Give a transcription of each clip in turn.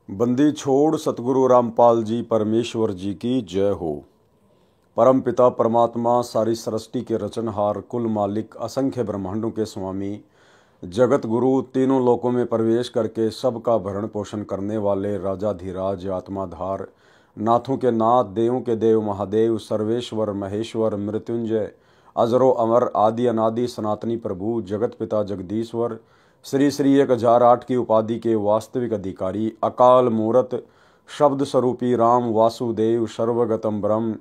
बंदी छोड़ सतगुरु रामपाल जी परमेश्वर जी की जय हो। परम पिता परमात्मा सारी सृष्टि के रचनहार कुल मालिक असंख्य ब्रह्मांडों के स्वामी जगत गुरु तीनों लोकों में प्रवेश करके सबका भरण पोषण करने वाले राजाधिराज आत्माधार नाथों के नाथ देवों के देव महादेव सर्वेश्वर महेश्वर मृत्युंजय अजरो अमर आदि अनादि सनातनी प्रभु जगत पिता जगदीश्वर श्री श्री 1008 की उपाधि के वास्तविक अधिकारी अकाल मूरत शब्द स्वरूपी राम वासुदेव सर्वगतम ब्रह्म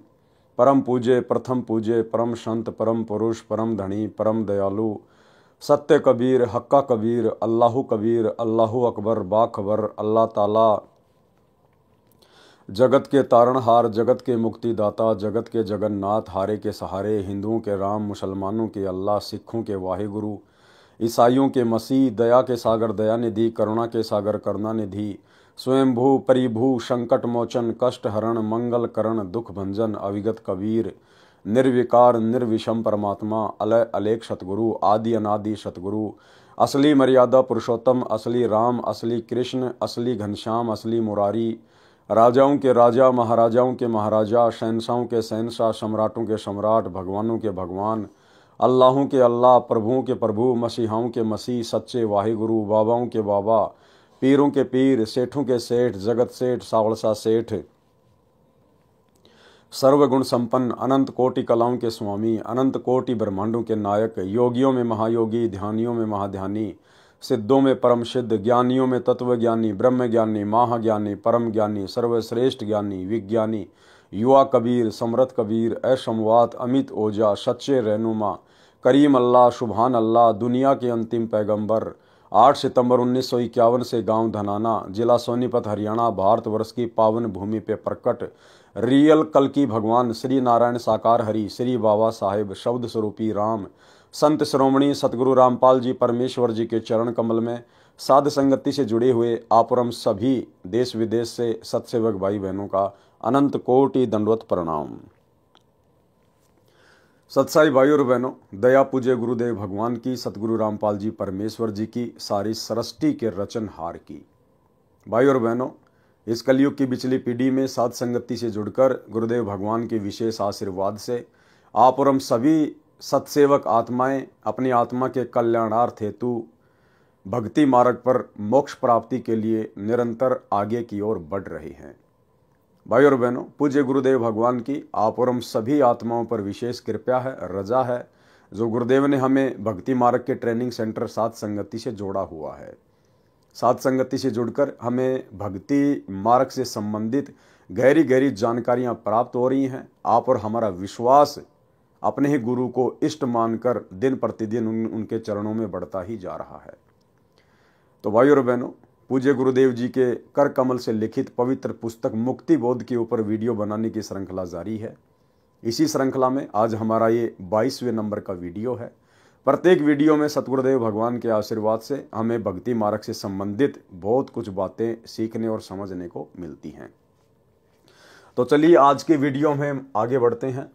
परम पूज्य प्रथम पूज्य परम संत परम पुरुष परम धनी परम दयालु सत्य कबीर हक्का कबीर अल्लाहु अकबर बाखबर अल्लाह ताला जगत के तारणहार जगत के मुक्तिदाता जगत के जगन्नाथ हारे के सहारे हिंदुओं के राम मुसलमानों के अल्लाह सिखों के वाहिगुरु ईसाइयों के मसीह दया के सागर दयानिधि करुणा के सागर करुणानिधि स्वयंभू परिभू संकट मोचन कष्ट हरण मंगल करण दुख भंजन अविगत कबीर निर्विकार निर्विषम परमात्मा अलय अलेख सतगुरु आदि अनादि सतगुरु असली मर्यादा पुरुषोत्तम असली राम असली कृष्ण असली घनश्याम असली मुरारी राजाओं के राजा महाराजाओं के महाराजा शहंशाहों के शहंशाह सम्राटों के सम्राट भगवानों के भगवान अल्लाहों के अल्लाह प्रभुओं के प्रभु मसीहाओं के मसीह सच्चे वाहिगुरु बाबाओं के बाबा पीरों के पीर सेठों के सेठ जगत सेठ सावड़सा सेठ सर्वगुण संपन्न अनंत कोटि कलाओं के स्वामी अनंत कोटि ब्रह्मांडों के नायक योगियों में महायोगी ध्यानियों में महाध्यानी सिद्धों में परम सिद्ध ज्ञानियों में तत्वज्ञानी ब्रह्म ज्ञानी महाज्ञानी परम ज्ञानी सर्वश्रेष्ठ ज्ञानी विज्ञानी युवा कबीर समरथ कबीर असमवात अमित ओजा सच्चे रहनुमा करीम अल्लाह सुभान अल्लाह दुनिया के अंतिम पैगंबर 8 सितंबर 1951 से गांव धनाना जिला सोनीपत हरियाणा भारतवर्ष की पावन भूमि पे प्रकट रियल कल्कि भगवान श्री नारायण साकार हरि श्री बाबा साहेब शब्द स्वरूपी राम संत श्रोमणी सतगुरु रामपाल जी परमेश्वर जी के चरण कमल में साध संगति से जुड़े हुए आपरम सभी देश विदेश से सत्सेवक भाई बहनों का अनंत कोटि दंडवत प्रणाम। सत्साई भाई और बहनों, दया पूज्य गुरुदेव भगवान की सतगुरु रामपाल जी परमेश्वर जी की सारी सृष्टि के रचनहार की भाई और बहनों, इस कलयुग की पिछली पीढ़ी में साध संगति से जुड़कर गुरुदेव भगवान के विशेष आशीर्वाद से आप और हम सभी सत्सेवक आत्माएं अपनी आत्मा के कल्याणार्थ हेतु भक्ति मार्ग पर मोक्ष प्राप्ति के लिए निरंतर आगे की ओर बढ़ रही हैं। भाई और बहनों, पूज्य गुरुदेव भगवान की आप और हम सभी आत्माओं पर विशेष कृपा है रजा है जो गुरुदेव ने हमें भक्ति मार्ग के ट्रेनिंग सेंटर साध संगति से जोड़ा हुआ है। साध संगति से जुड़कर हमें भक्ति मार्ग से संबंधित गहरी गहरी जानकारियां प्राप्त हो रही हैं। आप और हमारा विश्वास अपने ही गुरु को इष्ट मानकर दिन प्रतिदिन उनके चरणों में बढ़ता ही जा रहा है। तो भाई और बहनों, पूज्य गुरुदेव जी के कर कमल से लिखित पवित्र पुस्तक मुक्ति बोध के ऊपर वीडियो बनाने की श्रृंखला जारी है। इसी श्रृंखला में आज हमारा ये 22वें नंबर का वीडियो है। प्रत्येक वीडियो में सतगुरुदेव भगवान के आशीर्वाद से हमें भक्ति मार्ग से संबंधित बहुत कुछ बातें सीखने और समझने को मिलती हैं। तो चलिए आज के वीडियो में आगे बढ़ते हैं।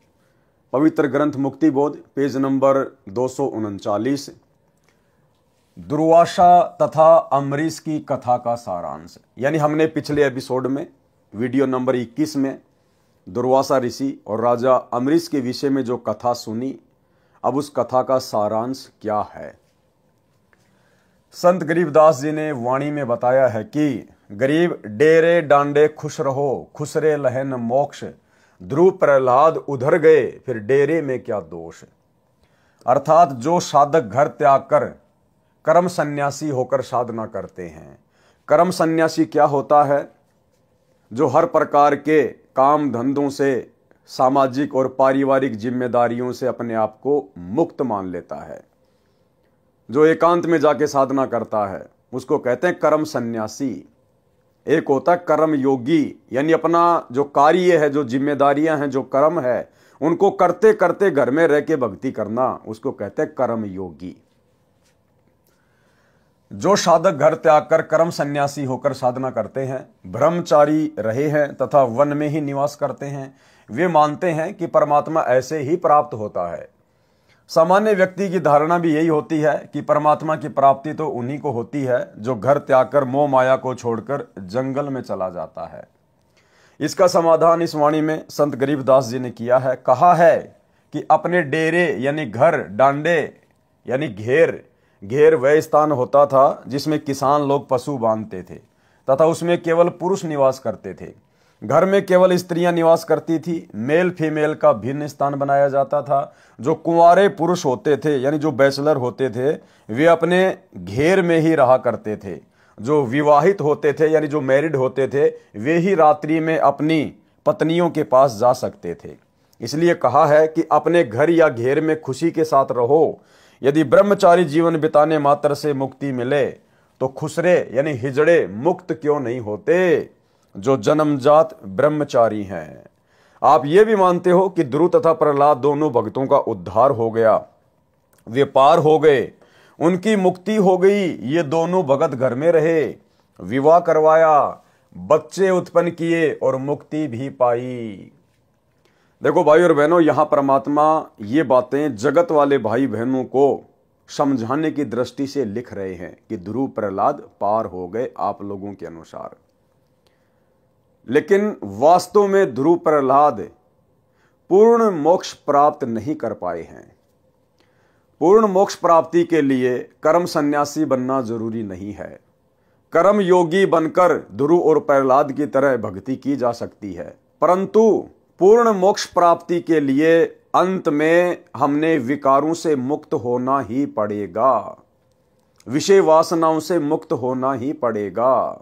पवित्र ग्रंथ मुक्ति बोध पेज नंबर 239 दुर्वासा तथा अम्बरीश की कथा का सारांश। यानी हमने पिछले एपिसोड में वीडियो नंबर 21 में दुर्वासा ऋषि और राजा अम्बरीश के विषय में जो कथा सुनी, अब उस कथा का सारांश क्या है। संत गरीबदास जी ने वाणी में बताया है कि गरीब डेरे डांडे खुश रहो खुसरे लहन मोक्ष ध्रुव प्रहलाद उधर गए फिर डेरे में क्या दोष। अर्थात जो साधक घर त्याग कर कर्म सन्यासी होकर साधना करते हैं। कर्म सन्यासी क्या होता है? जो हर प्रकार के काम धंधों से सामाजिक और पारिवारिक जिम्मेदारियों से अपने आप को मुक्त मान लेता है, जो एकांत में जाके साधना करता है, उसको कहते हैं कर्म सन्यासी। एक होता है कर्म योगी, यानी अपना जो कार्य है जो जिम्मेदारियां हैं जो कर्म है उनको करते करते घर में रह के भक्ति करना, उसको कहते हैं कर्म योगी। जो साधक घर त्याग कर कर्म सन्यासी होकर साधना करते हैं, ब्रह्मचारी रहे हैं तथा वन में ही निवास करते हैं, वे मानते हैं कि परमात्मा ऐसे ही प्राप्त होता है। सामान्य व्यक्ति की धारणा भी यही होती है कि परमात्मा की प्राप्ति तो उन्हीं को होती है जो घर त्याग कर मोह माया को छोड़कर जंगल में चला जाता है। इसका समाधान इस वाणी में संत गरीबदास जी ने किया है। कहा है कि अपने डेरे यानी घर, डांडे यानी घेर वह स्थान होता था जिसमें किसान लोग पशु बांधते थे तथा उसमें केवल पुरुष निवास करते थे। घर में केवल स्त्रियां निवास करती थी। मेल फीमेल का भिन्न स्थान बनाया जाता था। जो कुंवारे पुरुष होते थे यानी जो बैचलर होते थे वे अपने घेर में ही रहा करते थे। जो विवाहित होते थे यानी जो मैरिड होते थे वे ही रात्रि में अपनी पत्नियों के पास जा सकते थे। इसलिए कहा है कि अपने घर या घेर में खुशी के साथ रहो। यदि ब्रह्मचारी जीवन बिताने मात्र से मुक्ति मिले तो खुसरे यानी हिजड़े मुक्त क्यों नहीं होते जो जन्मजात ब्रह्मचारी हैं। आप ये भी मानते हो कि ध्रुव तथा प्रहलाद दोनों भक्तों का उद्धार हो गया, वे पार हो गए, उनकी मुक्ति हो गई। ये दोनों भगत घर में रहे, विवाह करवाया, बच्चे उत्पन्न किए और मुक्ति भी पाई। देखो भाई और बहनों, यहां परमात्मा ये बातें जगत वाले भाई बहनों को समझाने की दृष्टि से लिख रहे हैं कि ध्रुव प्रहलाद पार हो गए आप लोगों के अनुसार। लेकिन वास्तव में ध्रुव प्रहलाद पूर्ण मोक्ष प्राप्त नहीं कर पाए हैं। पूर्ण मोक्ष प्राप्ति के लिए कर्म सन्यासी बनना जरूरी नहीं है। कर्म योगी बनकर ध्रुव और प्रहलाद की तरह भक्ति की जा सकती है, परंतु पूर्ण मोक्ष प्राप्ति के लिए अंत में हमने विकारों से मुक्त होना ही पड़ेगा, विषय वासनाओं से मुक्त होना ही पड़ेगा।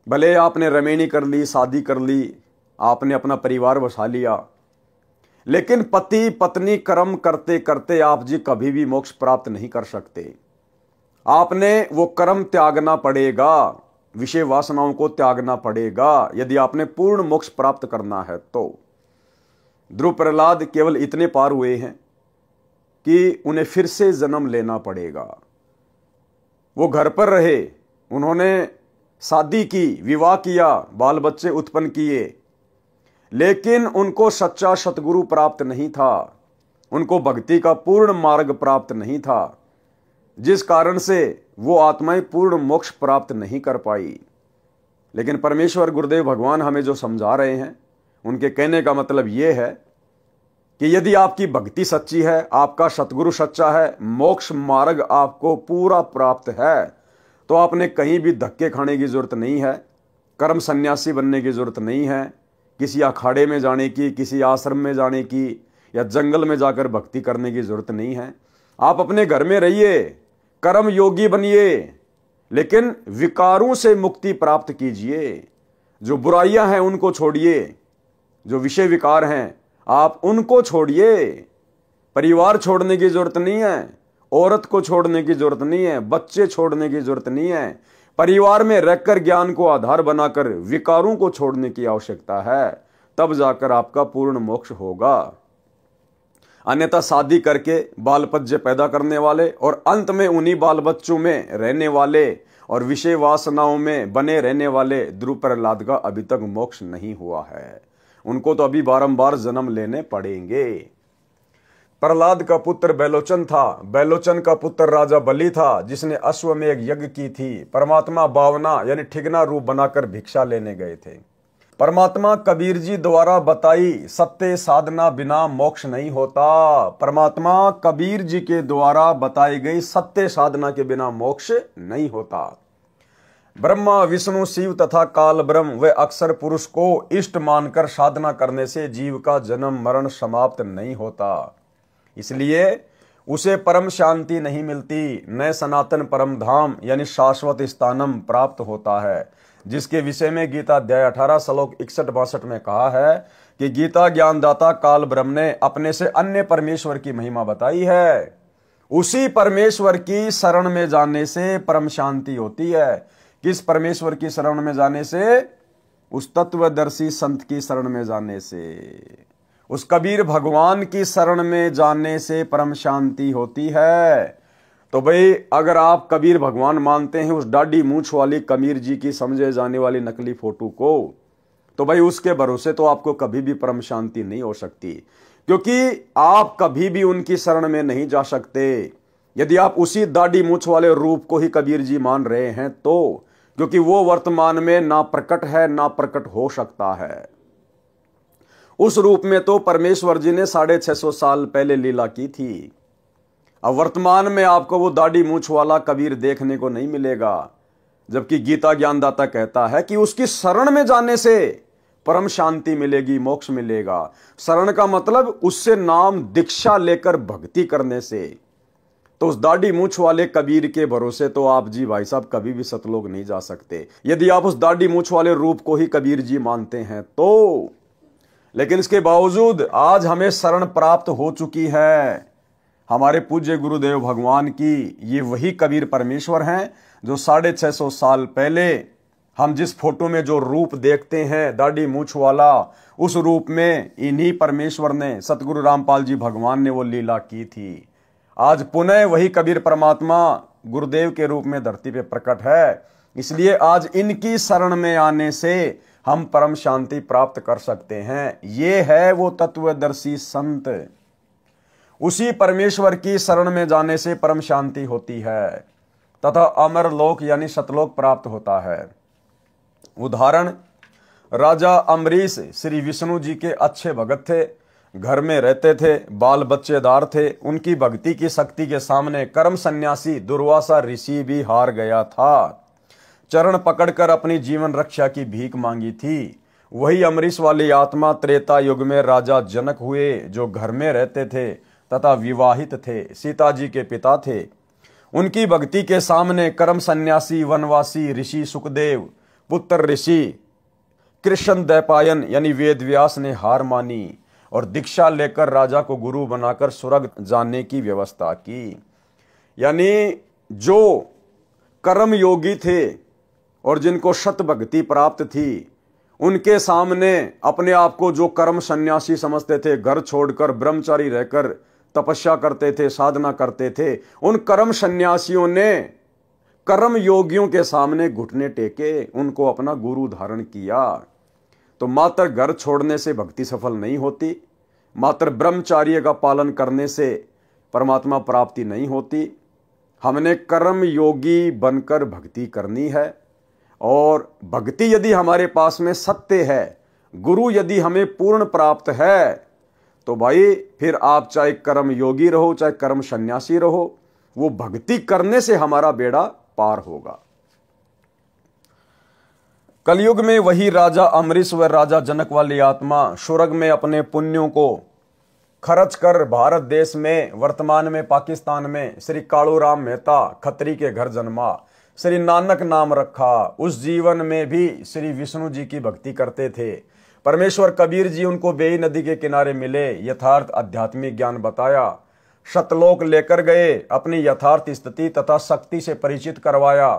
भले आपने रमेणी कर ली, शादी कर ली, आपने अपना परिवार बसा लिया, लेकिन पति पत्नी कर्म करते करते आप जी कभी भी मोक्ष प्राप्त नहीं कर सकते। आपने वो कर्म त्यागना पड़ेगा, विषय वासनाओं को त्यागना पड़ेगा यदि आपने पूर्ण मोक्ष प्राप्त करना है तो। ध्रुव प्रहलाद केवल इतने पार हुए हैं कि उन्हें फिर से जन्म लेना पड़ेगा। वो घर पर रहे, उन्होंने शादी की, विवाह किया, बाल बच्चे उत्पन्न किए, लेकिन उनको सच्चा सतगुरु प्राप्त नहीं था, उनको भक्ति का पूर्ण मार्ग प्राप्त नहीं था, जिस कारण से वो आत्माएं पूर्ण मोक्ष प्राप्त नहीं कर पाई। लेकिन परमेश्वर गुरुदेव भगवान हमें जो समझा रहे हैं, उनके कहने का मतलब यह है कि यदि आपकी भक्ति सच्ची है, आपका सतगुरु सच्चा है, मोक्ष मार्ग आपको पूरा प्राप्त है, तो आपने कहीं भी धक्के खाने की जरूरत नहीं है, कर्म सन्यासी बनने की जरूरत नहीं है, किसी अखाड़े में जाने की, किसी आश्रम में जाने की या जंगल में जाकर भक्ति करने की जरूरत नहीं है। आप अपने घर में रहिए, कर्म योगी बनिए, लेकिन विकारों से मुक्ति प्राप्त कीजिए। जो बुराइयां हैं उनको छोड़िए, जो विषय विकार हैं आप उनको छोड़िए। परिवार छोड़ने की जरूरत नहीं है, औरत को छोड़ने की जरूरत नहीं है, बच्चे छोड़ने की जरूरत नहीं है। परिवार में रहकर ज्ञान को आधार बनाकर विकारों को छोड़ने की आवश्यकता है, तब जाकर आपका पूर्ण मोक्ष होगा। अन्यथा शादी करके बाल बच्चे पैदा करने वाले और अंत में उन्हीं बाल बच्चों में रहने वाले और विषय वासनाओं में बने रहने वाले ध्रुव प्रहलाद का अभी तक मोक्ष नहीं हुआ है। उनको तो अभी बारंबार जन्म लेने पड़ेंगे। प्रहलाद का पुत्र बैलोचन था, बैलोचन का पुत्र राजा बलि था, जिसने अश्वमेध यज्ञ की थी। परमात्मा बावना यानी ठिगना रूप बनाकर भिक्षा लेने गए थे। परमात्मा कबीर जी द्वारा बताई सत्य साधना बिना मोक्ष नहीं होता। परमात्मा कबीर जी के द्वारा बताई गई सत्य साधना के बिना मोक्ष नहीं होता। ब्रह्मा विष्णु शिव तथा काल ब्रह्म व अक्षर पुरुष को इष्ट मानकर साधना करने से जीव का जन्म मरण समाप्त नहीं होता। इसलिए उसे परम शांति नहीं मिलती, न सनातन परम धाम यानी शाश्वत स्थानम प्राप्त होता है, जिसके विषय में गीता अध्याय 18 श्लोक 61-62 में कहा है कि गीता ज्ञानदाता काल ब्रह्म ने अपने से अन्य परमेश्वर की महिमा बताई है। उसी परमेश्वर की शरण में जाने से परम शांति होती है। किस परमेश्वर की शरण में जाने से? उस तत्वदर्शी संत की शरण में जाने से, उस कबीर भगवान की शरण में जाने से परम शांति होती है। तो भाई अगर आप कबीर भगवान मानते हैं उस डाढ़ी मूंछ वाली कबीर जी की समझे जाने वाली नकली फोटो को, तो भाई उसके भरोसे तो आपको कभी भी परम शांति नहीं हो सकती। क्योंकि आप कभी भी उनकी शरण में नहीं जा सकते यदि आप उसी दाढ़ी मूछ वाले रूप को ही कबीर जी मान रहे हैं तो, क्योंकि वो वर्तमान में ना प्रकट है ना प्रकट हो सकता है। उस रूप में तो परमेश्वर जी ने 650 साल पहले लीला की थी। अब वर्तमान में आपको वो दाढ़ी मूछ वाला कबीर देखने को नहीं मिलेगा, जबकि गीता ज्ञानदाता कहता है कि उसकी शरण में जाने से परम शांति मिलेगी, मोक्ष मिलेगा। शरण का मतलब उससे नाम दीक्षा लेकर भक्ति करने से। तो उस दाढ़ी मूछ वाले कबीर के भरोसे तो आप जी भाई साहब कभी भी सतलोक नहीं जा सकते, यदि आप उस दाढ़ी मूछ वाले रूप को ही कबीर जी मानते हैं तो। लेकिन इसके बावजूद आज हमें शरण प्राप्त हो चुकी है हमारे पूज्य गुरुदेव भगवान की। ये वही कबीर परमेश्वर हैं जो 650 साल पहले हम जिस फोटो में जो रूप देखते हैं दाढ़ी मूछ वाला, उस रूप में इन्हीं परमेश्वर ने, सतगुरु रामपाल जी भगवान ने वो लीला की थी। आज पुनः वही कबीर परमात्मा गुरुदेव के रूप में धरती पे प्रकट है। इसलिए आज इनकी शरण में आने से हम परम शांति प्राप्त कर सकते हैं। ये है वो तत्वदर्शी संत। उसी परमेश्वर की शरण में जाने से परम शांति होती है तथा अमर लोक यानी सतलोक प्राप्त होता है। उदाहरण, राजा अम्बरीश श्री विष्णु जी के अच्छे भगत थे, घर में रहते थे, बाल बच्चेदार थे। उनकी भक्ति की शक्ति के सामने कर्म सन्यासी दुर्वासा ऋषि भी हार गया था। चरण पकड़कर अपनी जीवन रक्षा की भीख मांगी थी। वही अम्बरीश वाली आत्मा त्रेता युग में राजा जनक हुए, जो घर में रहते थे तथा विवाहित थे, सीता जी के पिता थे। उनकी भक्ति के सामने कर्म सन्यासी वनवासी ऋषि सुखदेव, पुत्र ऋषि कृष्ण दैपायन यानी वेद व्यास ने हार मानी और दीक्षा लेकर राजा को गुरु बनाकर स्वर्ग जाने की व्यवस्था की। यानी जो कर्म योगी थे और जिनको शत भक्ति प्राप्त थी, उनके सामने अपने आप को जो कर्म सन्यासी समझते थे, घर छोड़कर ब्रह्मचारी रहकर तपस्या करते थे, साधना करते थे, उन कर्म सन्यासियों ने कर्म योगियों के सामने घुटने टेके, उनको अपना गुरु धारण किया। तो मात्र घर छोड़ने से भक्ति सफल नहीं होती, मात्र ब्रह्मचार्य का पालन करने से परमात्मा प्राप्ति नहीं होती। हमने कर्म योगी बनकर भक्ति करनी है। और भक्ति यदि हमारे पास में सत्य है, गुरु यदि हमें पूर्ण प्राप्त है, तो भाई फिर आप चाहे कर्म योगी रहो चाहे कर्म सन्यासी रहो, वो भक्ति करने से हमारा बेड़ा पार होगा। कलयुग में वही राजा अम्बरीश व राजा जनक वाली आत्मा स्वर्ग में अपने पुण्यों को खर्च कर भारत देश में, वर्तमान में पाकिस्तान में श्री कालूराम मेहता खत्री के घर जन्मा, श्री नानक नाम रखा। उस जीवन में भी श्री विष्णु जी की भक्ति करते थे। परमेश्वर कबीर जी उनको बेई नदी के किनारे मिले, यथार्थ आध्यात्मिक ज्ञान बताया, सतलोक लेकर गए, अपनी यथार्थ स्थिति तथा शक्ति से परिचित करवाया,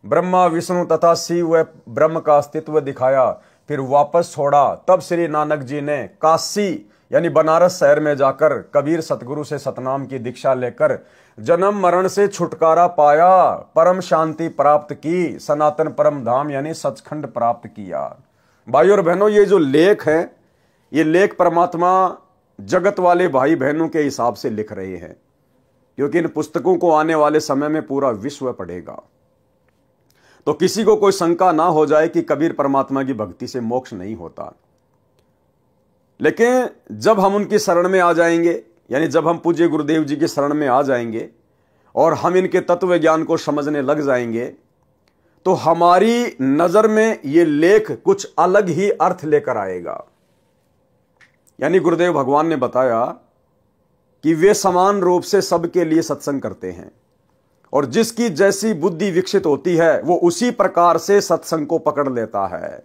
ब्रह्मा विष्णु तथा शिव व ब्रह्म का अस्तित्व दिखाया, फिर वापस छोड़ा। तब श्री नानक जी ने काशी यानी बनारस शहर में जाकर कबीर सतगुरु से सतनाम की दीक्षा लेकर जन्म मरण से छुटकारा पाया, परम शांति प्राप्त की, सनातन परम धाम यानी सचखंड प्राप्त किया। भाइयों और बहनों, ये जो लेख है, ये लेख परमात्मा जगत वाले भाई बहनों के हिसाब से लिख रहे हैं, क्योंकि इन पुस्तकों को आने वाले समय में पूरा विश्व पढ़ेगा। तो किसी को कोई शंका ना हो जाए कि कबीर परमात्मा की भक्ति से मोक्ष नहीं होता। लेकिन जब हम उनकी शरण में आ जाएंगे, यानी जब हम पूज्य गुरुदेव जी की शरण में आ जाएंगे और हम इनके तत्व ज्ञान को समझने लग जाएंगे, तो हमारी नजर में ये लेख कुछ अलग ही अर्थ लेकर आएगा। यानी गुरुदेव भगवान ने बताया कि वे समान रूप से सबके लिए सत्संग करते हैं और जिसकी जैसी बुद्धि विकसित होती है वो उसी प्रकार से सत्संग को पकड़ लेता है।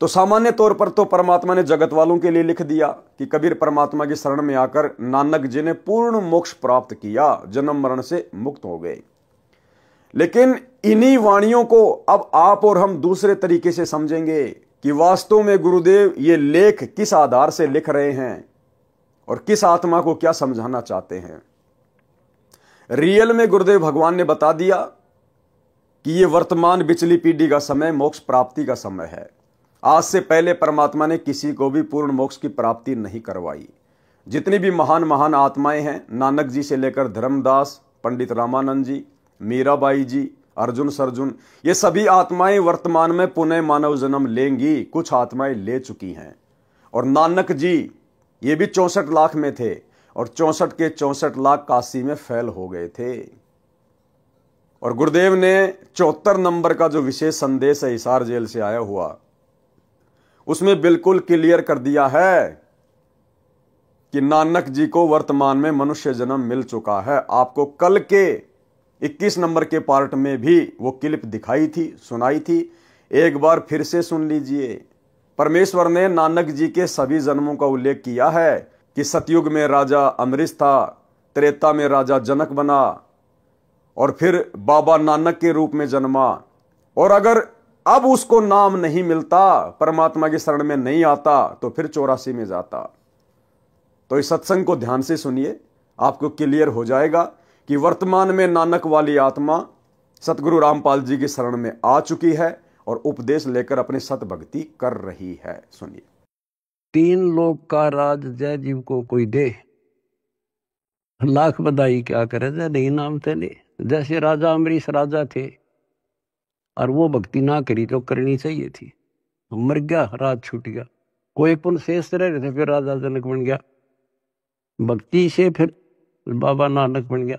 तो सामान्य तौर पर तो परमात्मा ने जगत वालों के लिए लिख दिया कि कबीर परमात्मा की शरण में आकर नानक जी ने पूर्ण मोक्ष प्राप्त किया, जन्म मरण से मुक्त हो गए। लेकिन इन्हीं वाणियों को अब आप और हम दूसरे तरीके से समझेंगे कि वास्तव में गुरुदेव ये लेख किस आधार से लिख रहे हैं और किस आत्मा को क्या समझाना चाहते हैं। रियल में गुरुदेव भगवान ने बता दिया कि ये वर्तमान बिचली पीढ़ी का समय मोक्ष प्राप्ति का समय है। आज से पहले परमात्मा ने किसी को भी पूर्ण मोक्ष की प्राप्ति नहीं करवाई। जितनी भी महान महान आत्माएं हैं, नानक जी से लेकर धर्मदास, पंडित रामानंद जी, मीराबाई जी, अर्जुन सरजुन, ये सभी आत्माएं वर्तमान में पुनः मानव जन्म लेंगी। कुछ आत्माएं ले चुकी हैं। और नानक जी ये भी 64 लाख में थे और 64 के 64 लाख काशी में फैल हो गए थे। और गुरुदेव ने 74 नंबर का जो विशेष संदेश है हिसार जेल से आया हुआ, उसमें बिल्कुल क्लियर कर दिया है कि नानक जी को वर्तमान में मनुष्य जन्म मिल चुका है। आपको कल के 21 नंबर के पार्ट में भी वो क्लिप दिखाई थी, सुनाई थी, एक बार फिर से सुन लीजिए। परमेश्वर ने नानक जी के सभी जन्मों का उल्लेख किया है कि सतयुग में राजा अमरीश था, त्रेता में राजा जनक बना और फिर बाबा नानक के रूप में जन्मा। और अगर अब उसको नाम नहीं मिलता, परमात्मा की शरण में नहीं आता, तो फिर 84 में जाता। तो इस सत्संग को ध्यान से सुनिए, आपको क्लियर हो जाएगा कि वर्तमान में नानक वाली आत्मा सतगुरु रामपाल जी की शरण में आ चुकी है और उपदेश लेकर अपनी सत भक्ति कर रही है। सुनिए। 3 लोक का राज जय जीव को कोई दे, लाख बधाई क्या करे जय नहीं नाम थे नहीं। जैसे राजा अमरीश राजा थे और वो भक्ति ना करी तो करनी चाहिए थी, मर गया, राज छूट गया। कोई पुण्य शेष रह रहे थे, फिर राजा जनक बन गया, भक्ति से फिर बाबा नानक बन गया।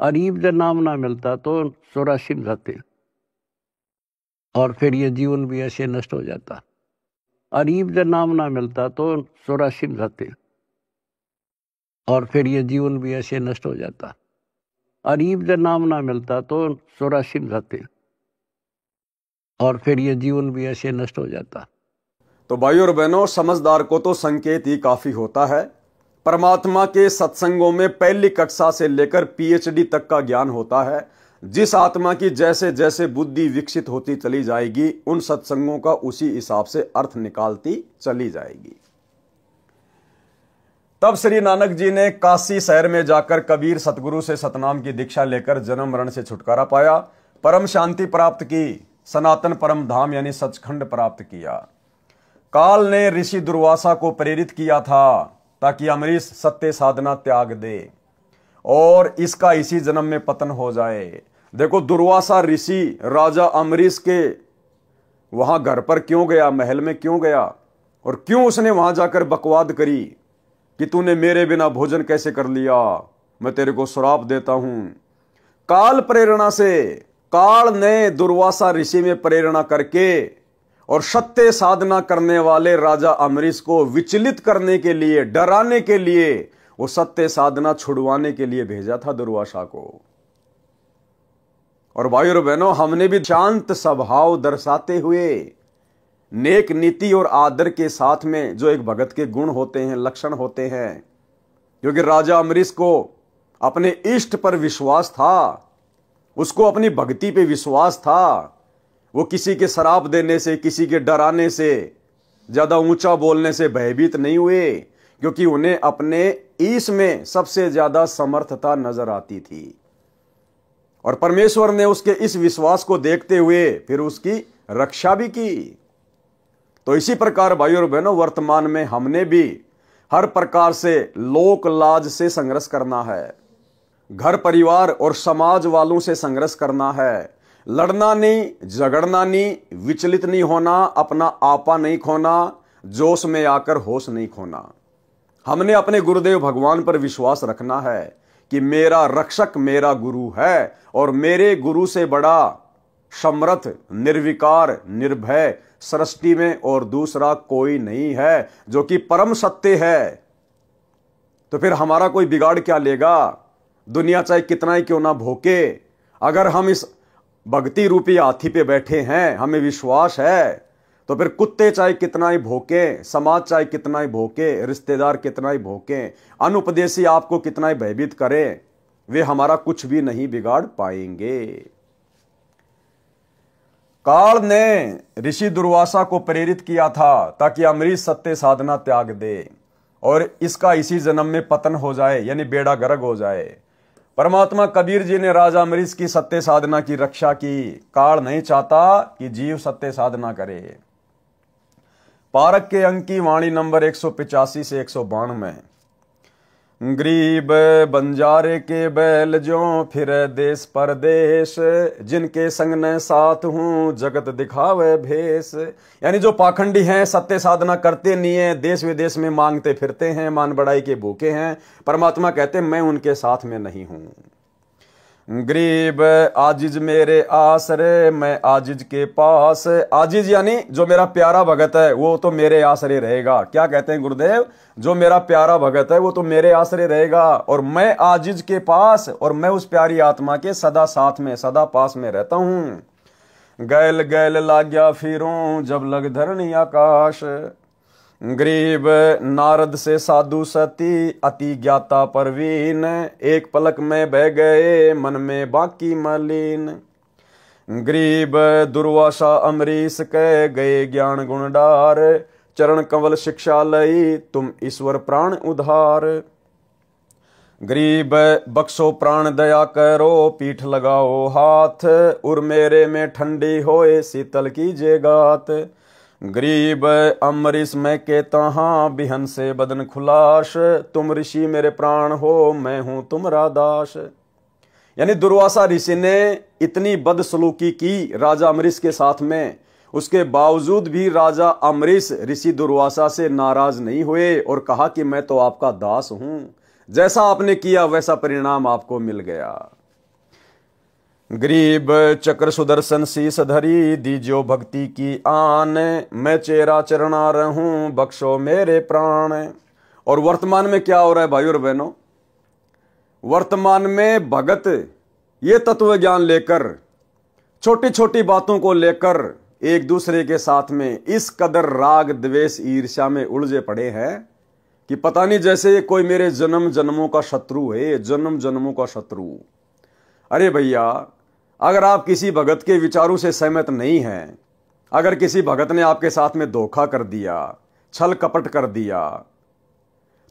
अरीब जब नाम ना मिलता तो 84 में जाते और फिर ये जीवन भी ऐसे नष्ट हो जाता। अरीब जब नाम ना मिलता तो 84 में जाते और फिर ये जीवन भी ऐसे नष्ट हो जाता। अरीब जब नाम ना मिलता तो 84 में जाते और फिर ये जीवन भी ऐसे नष्ट हो जाता। तो भाइयों और बहनों, समझदार को तो संकेत ही काफी होता है। परमात्मा के सत्संगों में पहली कक्षा से लेकर पीएचडी तक का ज्ञान होता है। जिस आत्मा की जैसे जैसे बुद्धि विकसित होती चली जाएगी, उन सत्संगों का उसी हिसाब से अर्थ निकालती चली जाएगी। तब श्री नानक जी ने काशी शहर में जाकर कबीर सतगुरु से सतनाम की दीक्षा लेकर जन्म मरण से छुटकारा पाया, परम शांति प्राप्त की, सनातन परम धाम यानी सचखंड प्राप्त किया। काल ने ऋषि दुर्वासा को प्रेरित किया था ताकि अमरीश सत्य साधना त्याग दे और इसका इसी जन्म में पतन हो जाए। देखो, दुर्वासा ऋषि राजा अमरीश के वहां घर पर क्यों गया, महल में क्यों गया और क्यों उसने वहां जाकर बकवाद करी कि तूने मेरे बिना भोजन कैसे कर लिया, मैं तेरे को श्राप देता हूं। काल प्रेरणा से, काल ने दुर्वासा ऋषि में प्रेरणा करके और सत्य साधना करने वाले राजा अमरीश को विचलित करने के लिए, डराने के लिए, वो सत्य साधना छुड़वाने के लिए भेजा था दुर्वासा को। और भाइयों और बहनों, हमने भी शांत स्वभाव दर्शाते हुए, नेक नीति और आदर के साथ में जो एक भगत के गुण होते हैं, लक्षण होते हैं, क्योंकि राजा अमरीश को अपने इष्ट पर विश्वास था, उसको अपनी भक्ति पे विश्वास था। वो किसी के शराप देने से, किसी के डराने से, ज्यादा ऊंचा बोलने से भयभीत नहीं हुए, क्योंकि उन्हें अपने ईश में सबसे ज्यादा समर्थता नजर आती थी। और परमेश्वर ने उसके इस विश्वास को देखते हुए फिर उसकी रक्षा भी की। तो इसी प्रकार भाइयों और बहनों, वर्तमान में हमने भी हर प्रकार से लोक लाज से संघर्ष करना है, घर परिवार और समाज वालों से संघर्ष करना है। लड़ना नहीं, झगड़ना नहीं, विचलित नहीं होना, अपना आपा नहीं खोना, जोश में आकर होश नहीं खोना। हमने अपने गुरुदेव भगवान पर विश्वास रखना है कि मेरा रक्षक मेरा गुरु है और मेरे गुरु से बड़ा समर्थ, निर्विकार, निर्भय सृष्टि में और दूसरा कोई नहीं है, जो कि परम सत्य है। तो फिर हमारा कोई बिगाड़ क्या लेगा? दुनिया चाहे कितना ही क्यों ना भोके, अगर हम इस भक्ति रूपी हाथी पे बैठे हैं, हमें विश्वास है, तो फिर कुत्ते चाहे कितना ही भोके, समाज चाहे कितना ही भोके, रिश्तेदार कितना ही भोके, अनुपदेशी आपको कितना ही भयभीत करें, वे हमारा कुछ भी नहीं बिगाड़ पाएंगे। काल ने ऋषि दुर्वासा को प्रेरित किया था ताकि अमरीश सत्य साधना त्याग दे और इसका इसी जन्म में पतन हो जाए, यानी बेड़ा गर्क हो जाए। परमात्मा कबीर जी ने राजा अमरीश की सत्य साधना की रक्षा की। काल नहीं चाहता कि जीव सत्य साधना करे। पारक के अंक की वाणी नंबर 185 से 192 में गरीब बंजारे के बैल ज्यों फिरे देश परदेश, जिनके संग न साथ हूँ जगत दिखावे भेष। यानी जो पाखंडी हैं, सत्य साधना करते नहीं है, देश विदेश में मांगते फिरते हैं, मान बढ़ाई के भूखे हैं, परमात्मा कहते मैं उनके साथ में नहीं हूं। गरीब आजिज मेरे आसरे, मैं आजिज के पास। आजिज यानी जो मेरा प्यारा भगत है वो तो मेरे आसरे रहेगा। क्या कहते हैं गुरुदेव? जो मेरा प्यारा भगत है वो तो मेरे आसरे रहेगा, और मैं आजिज के पास, और मैं उस प्यारी आत्मा के सदा साथ में, सदा पास में रहता हूं। गैल गैल लाग्या फिरूं जब लग धरणी आकाश। गरीब नारद से साधु सती, अति ज्ञाता परवीन, एक पलक में बह गए मन में बाकी मलिन। गरीब दुर्वासा अमरीश कह गए ज्ञान गुण डार, चरण कंवल शिक्षा लई तुम ईश्वर प्राण उधार। गरीब बख्शो प्राण दया करो, पीठ लगाओ हाथ, उर मेरे में ठंडी होए शीतल कीजिए गात। गरीब अमरीश मैं कहता हाँ बिहन से बदन खुलाश, तुम ऋषि मेरे प्राण हो मैं हूं तुम्हारा दास। यानी दुर्वासा ऋषि ने इतनी बदसलूकी की राजा अमरीश के साथ में, उसके बावजूद भी राजा अमरीश ऋषि दुर्वासा से नाराज नहीं हुए और कहा कि मैं तो आपका दास हूं, जैसा आपने किया वैसा परिणाम आपको मिल गया। गरीब चक्र सुदर्शन शीस धरी, दीजो भक्ति की आन, मैं चेरा चरणा रहूं बख्शो मेरे प्राण। और वर्तमान में क्या हो रहा है भाई और बहनों? वर्तमान में भगत ये तत्व ज्ञान लेकर, छोटी छोटी बातों को लेकर एक दूसरे के साथ में इस कदर राग द्वेष ईर्ष्या में उलझे पड़े हैं कि पता नहीं जैसे कोई मेरे जन्म जन्मों का शत्रु है, जन्म जन्मों का शत्रु। अरे भैया, अगर आप किसी भगत के विचारों से सहमत नहीं हैं, अगर किसी भगत ने आपके साथ में धोखा कर दिया, छल कपट कर दिया,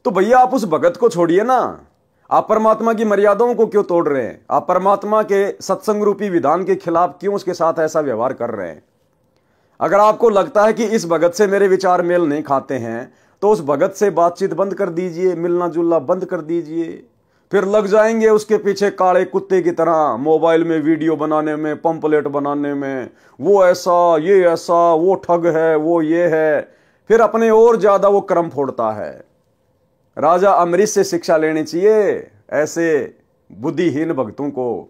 तो भैया आप उस भगत को छोड़िए ना। आप परमात्मा की मर्यादाओं को क्यों तोड़ रहे हैं? आप परमात्मा के सत्संग रूपी विधान के खिलाफ क्यों उसके साथ ऐसा व्यवहार कर रहे हैं? अगर आपको लगता है कि इस भगत से मेरे विचार मेल नहीं खाते हैं, तो उस भगत से बातचीत बंद कर दीजिए, मिलना जुलना बंद कर दीजिए। फिर लग जाएंगे उसके पीछे काले कुत्ते की तरह मोबाइल में वीडियो बनाने में, पंपलेट बनाने में, वो ऐसा ये ऐसा, वो ठग है, वो ये है, फिर अपने और ज्यादा वो क्रम फोड़ता है। राजा अमरीश से शिक्षा लेनी चाहिए ऐसे बुद्धिहीन भक्तों को।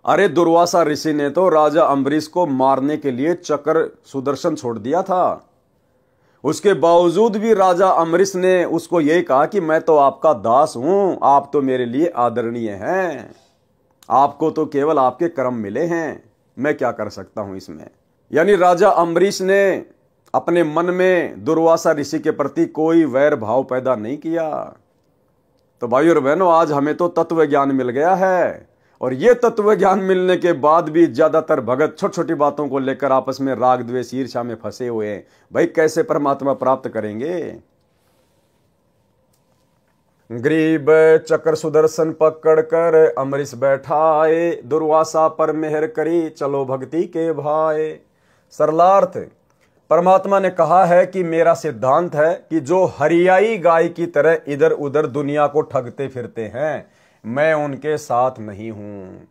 अरे दुर्वासा ऋषि ने तो राजा अम्बरीश को मारने के लिए चक्र सुदर्शन छोड़ दिया था, उसके बावजूद भी राजा अम्बरीश ने उसको यही कहा कि मैं तो आपका दास हूं, आप तो मेरे लिए आदरणीय हैं, आपको तो केवल आपके कर्म मिले हैं, मैं क्या कर सकता हूं इसमें। यानी राजा अम्बरीश ने अपने मन में दुर्वासा ऋषि के प्रति कोई वैर भाव पैदा नहीं किया। तो भाई और बहनों, आज हमें तो तत्व ज्ञान मिल गया है, और ये तत्व ज्ञान मिलने के बाद भी ज्यादातर भगत छोटी छोटी बातों को लेकर आपस में राग द्वेष ईर्ष्या में फंसे हुए हैं। भाई कैसे परमात्मा प्राप्त करेंगे? गरीब चक्र सुदर्शन पकड़ कर अमरीश बैठाए, दुर्वासा पर मेहर करी चलो भक्ति के भाई। सरलार्थ, परमात्मा ने कहा है कि मेरा सिद्धांत है कि जो हरियाई गाय की तरह इधर उधर दुनिया को ठगते फिरते हैं, मैं उनके साथ नहीं हूं।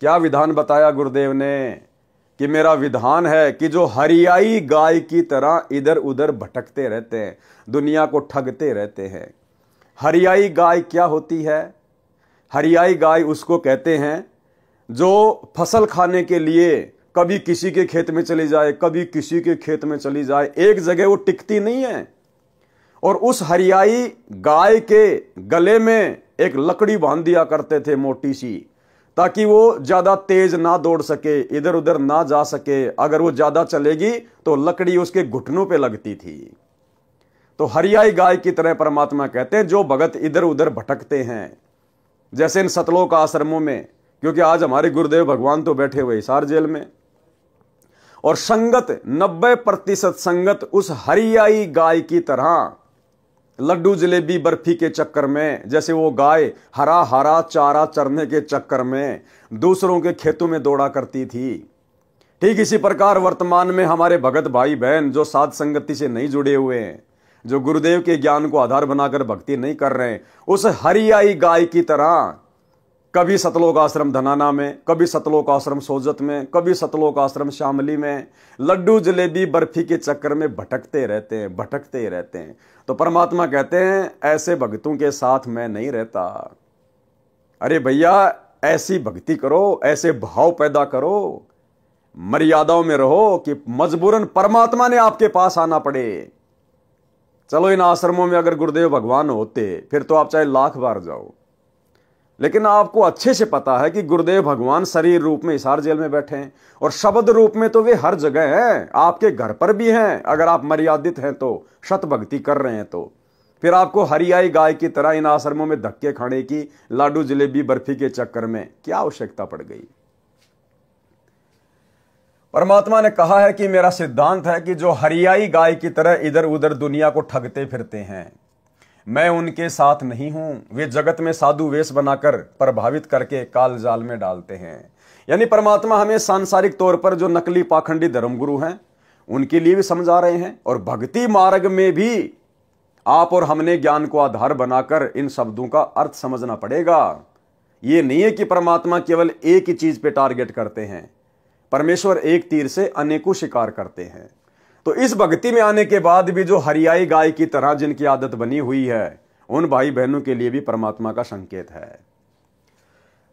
क्या विधान बताया गुरुदेव ने? कि मेरा विधान है कि जो हरियाई गाय की तरह इधर उधर भटकते रहते हैं, दुनिया को ठगते रहते हैं। हरियाई गाय क्या होती है? हरियाई गाय उसको कहते हैं जो फसल खाने के लिए कभी किसी के खेत में चली जाए, कभी किसी के खेत में चली जाए, एक जगह वो टिकती नहीं है। और उस हरियाई गाय के गले में एक लकड़ी बांध दिया करते थे मोटी सी, ताकि वो ज्यादा तेज ना दौड़ सके, इधर उधर ना जा सके। अगर वो ज्यादा चलेगी तो लकड़ी उसके घुटनों पे लगती थी। तो हरियाई गाय की तरह परमात्मा कहते हैं जो भगत इधर उधर भटकते हैं, जैसे इन सतलोक आश्रमों में, क्योंकि आज हमारे गुरुदेव भगवान तो बैठे हुए हिसार जेल में, और संगत 90% संगत उस हरियाई गाय की तरह लड्डू जलेबी बर्फी के चक्कर में, जैसे वो गाय हरा हरा चारा चरने के चक्कर में दूसरों के खेतों में दौड़ा करती थी, ठीक इसी प्रकार वर्तमान में हमारे भगत भाई बहन जो साध संगति से नहीं जुड़े हुए हैं, जो गुरुदेव के ज्ञान को आधार बनाकर भक्ति नहीं कर रहे हैं, उस हरियाई गाय की तरह कभी सतलोक आश्रम धनाना में, कभी सतलोक आश्रम सोजत में, कभी सतलोक आश्रम शामली में लड्डू जलेबी बर्फी के चक्कर में भटकते रहते हैं। तो परमात्मा कहते हैं ऐसे भक्तों के साथ मैं नहीं रहता। अरे भैया, ऐसी भक्ति करो, ऐसे भाव पैदा करो, मर्यादाओं में रहो कि मजबूरन परमात्मा ने आपके पास आना पड़े। चलो इन आश्रमों में अगर गुरुदेव भगवान होते फिर तो आप चाहे लाख बार जाओ, लेकिन आपको अच्छे से पता है कि गुरुदेव भगवान शरीर रूप में हिसार जेल में बैठे हैं और शब्द रूप में तो वे हर जगह हैं, आपके घर पर भी हैं। अगर आप मर्यादित हैं तो, शत भक्ति कर रहे हैं तो फिर आपको हरियाई गाय की तरह इन आश्रमों में धक्के खाने की, लाडू जलेबी बर्फी के चक्कर में क्या आवश्यकता पड़ गई। परमात्मा ने कहा है कि मेरा सिद्धांत है कि जो हरियाई गाय की तरह इधर उधर दुनिया को ठगते फिरते हैं, मैं उनके साथ नहीं हूं। वे जगत में साधु वेश बनाकर प्रभावित करके काल जाल में डालते हैं। यानी परमात्मा हमें सांसारिक तौर पर जो नकली पाखंडी धर्मगुरु हैं उनके लिए भी समझा रहे हैं, और भक्ति मार्ग में भी आप और हमने ज्ञान को आधार बनाकर इन शब्दों का अर्थ समझना पड़ेगा। यह नहीं है कि परमात्मा केवल एक ही चीज पे टारगेट करते हैं, परमेश्वर एक तीर से अनेकों शिकार करते हैं। तो इस भक्ति में आने के बाद भी जो हरियाई गाय की तरह जिनकी आदत बनी हुई है, उन भाई बहनों के लिए भी परमात्मा का संकेत है।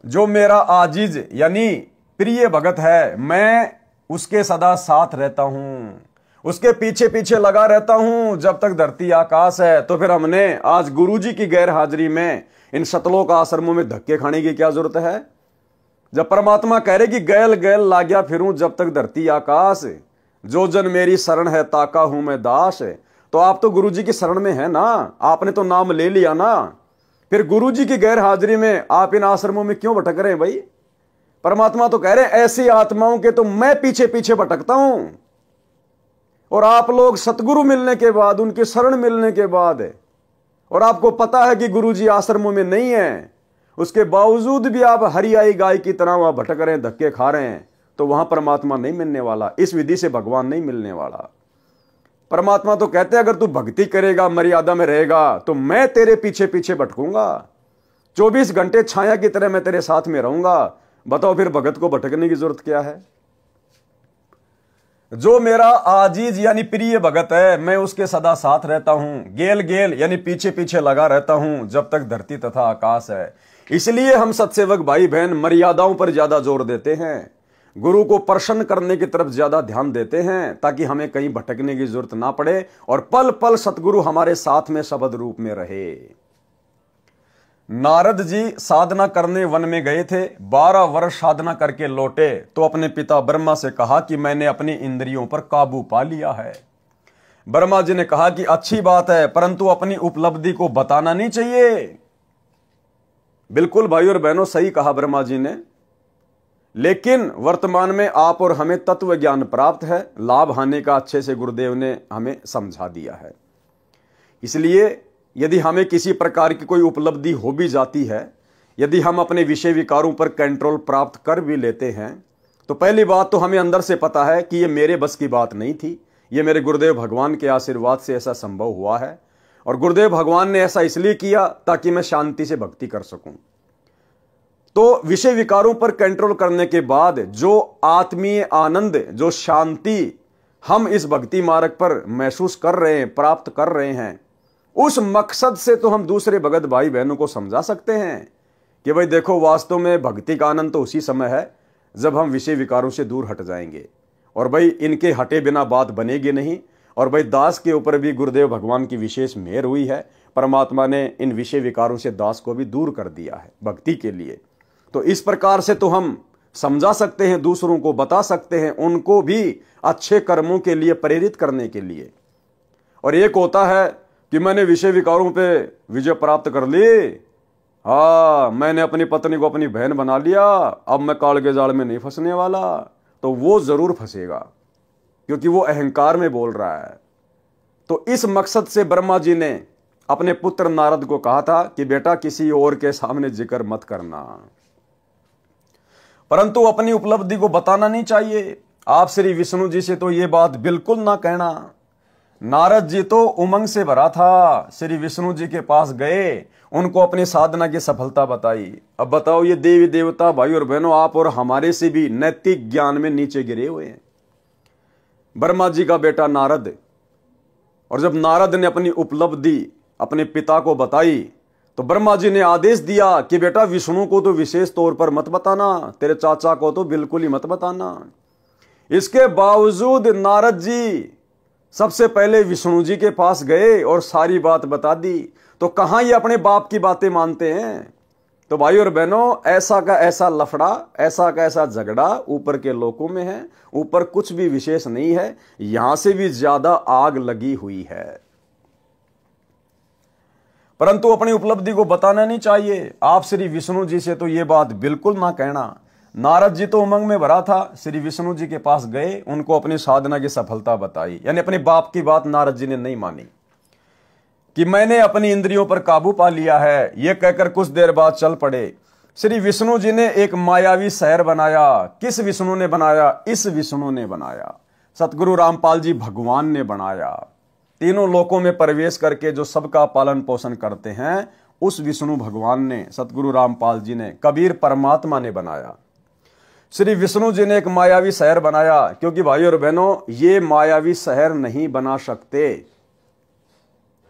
जो मेरा आजीज यानी प्रिय भगत है, मैं उसके सदा साथ रहता हूं, उसके पीछे पीछे लगा रहता हूं जब तक धरती आकाश है। तो फिर हमने आज गुरुजी की गैर हाजिरी में इन सतलोक आश्रमों में धक्के खाने की क्या जरूरत है, जब परमात्मा कह रहे कि गैल गैल लाग्या फिरूं जब तक धरती आकाश, जो जन मेरी शरण है ताका हूं मैं दास। तो आप तो गुरुजी की शरण में है ना, आपने तो नाम ले लिया ना, फिर गुरुजी की गैर हाजिरी में आप इन आश्रमों में क्यों भटक रहे हैं भाई। परमात्मा तो कह रहे हैं ऐसी आत्माओं के तो मैं पीछे पीछे भटकता हूं, और आप लोग सतगुरु मिलने के बाद, उनकी शरण मिलने के बाद, और आपको पता है कि गुरुजी आश्रमों में नहीं है, उसके बावजूद भी आप हरियाई गाय की तरह वहां भटक रहे हैं, धक्के खा रहे हैं, तो वहां परमात्मा नहीं मिलने वाला, इस विधि से भगवान नहीं मिलने वाला। परमात्मा तो कहते हैं अगर तू भक्ति करेगा, मर्यादा में रहेगा, तो मैं तेरे पीछे पीछे भटकूंगा, 24 घंटे छाया की तरह मैं तेरे साथ में रहूंगा। बताओ फिर भगत को भटकने की जरूरत क्या है। जो मेरा आजीज यानी प्रिय भगत है, मैं उसके सदा साथ रहता हूं, गेल गेल यानी पीछे पीछे लगा रहता हूं जब तक धरती तथा आकाश है। इसलिए हम सत्सेवक भाई बहन मर्यादाओं पर ज्यादा जोर देते हैं, गुरु को प्रसन्न करने की तरफ ज्यादा ध्यान देते हैं, ताकि हमें कहीं भटकने की जरूरत ना पड़े और पल पल सतगुरु हमारे साथ में शब्द रूप में रहे। नारद जी साधना करने वन में गए थे, 12 वर्ष साधना करके लौटे तो अपने पिता ब्रह्मा से कहा कि मैंने अपनी इंद्रियों पर काबू पा लिया है। ब्रह्मा जी ने कहा कि अच्छी बात है, परंतु अपनी उपलब्धि को बताना नहीं चाहिए। बिल्कुल भाई और बहनों, सही कहा ब्रह्मा जी ने, लेकिन वर्तमान में आप और हमें तत्व ज्ञान प्राप्त है, लाभ हानि का अच्छे से गुरुदेव ने हमें समझा दिया है। इसलिए यदि हमें किसी प्रकार की कोई उपलब्धि हो भी जाती है, यदि हम अपने विषय विकारों पर कंट्रोल प्राप्त कर भी लेते हैं, तो पहली बात तो हमें अंदर से पता है कि ये मेरे बस की बात नहीं थी, ये मेरे गुरुदेव भगवान के आशीर्वाद से ऐसा संभव हुआ है, और गुरुदेव भगवान ने ऐसा इसलिए किया ताकि मैं शांति से भक्ति कर सकूं। तो विषय विकारों पर कंट्रोल करने के बाद जो आत्मीय आनंद, जो शांति हम इस भक्ति मार्ग पर महसूस कर रहे हैं, प्राप्त कर रहे हैं, उस मकसद से तो हम दूसरे भगत भाई बहनों को समझा सकते हैं कि भाई देखो, वास्तव में भक्ति का आनंद तो उसी समय है जब हम विषय विकारों से दूर हट जाएंगे, और भाई इनके हटे बिना बात बनेगी नहीं। और भाई दास के ऊपर भी गुरुदेव भगवान की विशेष मेहर हुई है, परमात्मा ने इन विषय विकारों से दास को भी दूर कर दिया है भक्ति के लिए। तो इस प्रकार से तो हम समझा सकते हैं, दूसरों को बता सकते हैं, उनको भी अच्छे कर्मों के लिए प्रेरित करने के लिए। और एक होता है कि मैंने विषय विकारों पे विजय प्राप्त कर ली, हाँ मैंने अपनी पत्नी को अपनी बहन बना लिया, अब मैं काल के जाल में नहीं फंसने वाला, तो वो जरूर फंसेगा, क्योंकि वो अहंकार में बोल रहा है। तो इस मकसद से ब्रह्मा जी ने अपने पुत्र नारद को कहा था कि बेटा किसी और के सामने जिक्र मत करना, परंतु अपनी उपलब्धि को बताना नहीं चाहिए। आप श्री विष्णु जी से तो ये बात बिल्कुल ना कहना। नारद जी तो उमंग से भरा था, श्री विष्णु जी के पास गए, उनको अपनी साधना की सफलता बताई। अब बताओ, ये देवी देवता भाई और बहनों, आप और हमारे से भी नैतिक ज्ञान में नीचे गिरे हुए हैं। ब्रह्मा जी का बेटा नारद, और जब नारद ने अपनी उपलब्धि अपने पिता को बताई तो ब्रह्मा जी ने आदेश दिया कि बेटा विष्णु को तो विशेष तौर पर मत बताना, तेरे चाचा को तो बिल्कुल ही मत बताना। इसके बावजूद नारद जी सबसे पहले विष्णु जी के पास गए और सारी बात बता दी। तो कहां ये अपने बाप की बातें मानते हैं। तो भाई और बहनों, ऐसा का ऐसा लफड़ा, ऐसा का ऐसा झगड़ा ऊपर के लोकों में है। ऊपर कुछ भी विशेष नहीं है, यहां से भी ज्यादा आग लगी हुई है। परंतु अपनी उपलब्धि को बताना नहीं चाहिए। आप श्री विष्णु जी से तो ये बात बिल्कुल ना कहना। नारद जी तो उमंग में भरा था, श्री विष्णु जी के पास गए, उनको अपनी साधना की सफलता बताई। यानी अपने बाप की बात नारद जी ने नहीं मानी कि मैंने अपनी इंद्रियों पर काबू पा लिया है। यह कहकर कुछ देर बाद चल पड़े। श्री विष्णु जी ने एक मायावी शहर बनाया। किस विष्णु ने बनाया? इस विष्णु ने बनाया, सतगुरु रामपाल जी भगवान ने बनाया। तीनों लोकों में प्रवेश करके जो सबका पालन पोषण करते हैं, उस विष्णु भगवान ने, सतगुरु रामपाल जी ने, कबीर परमात्मा ने बनाया। श्री विष्णु जी ने एक मायावी शहर बनाया, क्योंकि भाई और बहनों, ये मायावी शहर नहीं बना सकते,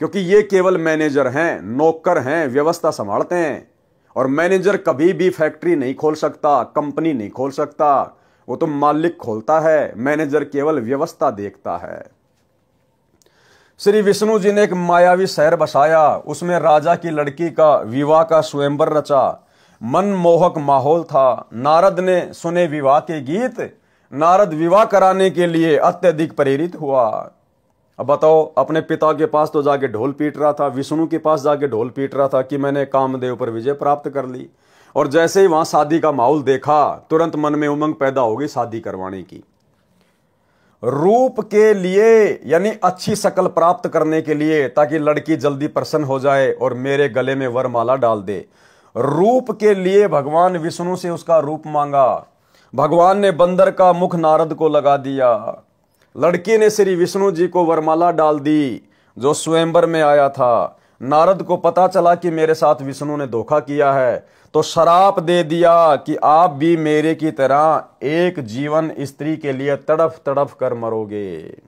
क्योंकि ये केवल मैनेजर हैं, नौकर हैं, व्यवस्था संभालते हैं। और मैनेजर कभी भी फैक्ट्री नहीं खोल सकता, कंपनी नहीं खोल सकता, वो तो मालिक खोलता है, मैनेजर केवल व्यवस्था देखता है। श्री विष्णु जी ने एक मायावी शहर बसाया, उसमें राजा की लड़की का विवाह का स्वयंवर रचा। मनमोहक माहौल था। नारद ने सुने विवाह के गीत। नारद विवाह कराने के लिए अत्यधिक प्रेरित हुआ। अब बताओ, अपने पिता के पास तो जाके ढोल पीट रहा था, विष्णु के पास जाके ढोल पीट रहा था कि मैंने कामदेव पर विजय प्राप्त कर ली। और जैसे ही वहां शादी का माहौल देखा, तुरंत मन में उमंग पैदा हो गई शादी करवाने की। रूप के लिए, यानी अच्छी शक्ल प्राप्त करने के लिए, ताकि लड़की जल्दी प्रसन्न हो जाए और मेरे गले में वरमाला डाल दे। रूप के लिए भगवान विष्णु से उसका रूप मांगा। भगवान ने बंदर का मुख नारद को लगा दिया। लड़की ने श्री विष्णु जी को वरमाला डाल दी, जो स्वयंवर में आया था। नारद को पता चला कि मेरे साथ विष्णु ने धोखा किया है, तो श्राप दे दिया कि आप भी मेरे की तरह एक जीवन स्त्री के लिए तड़फ तड़फ कर मरोगे।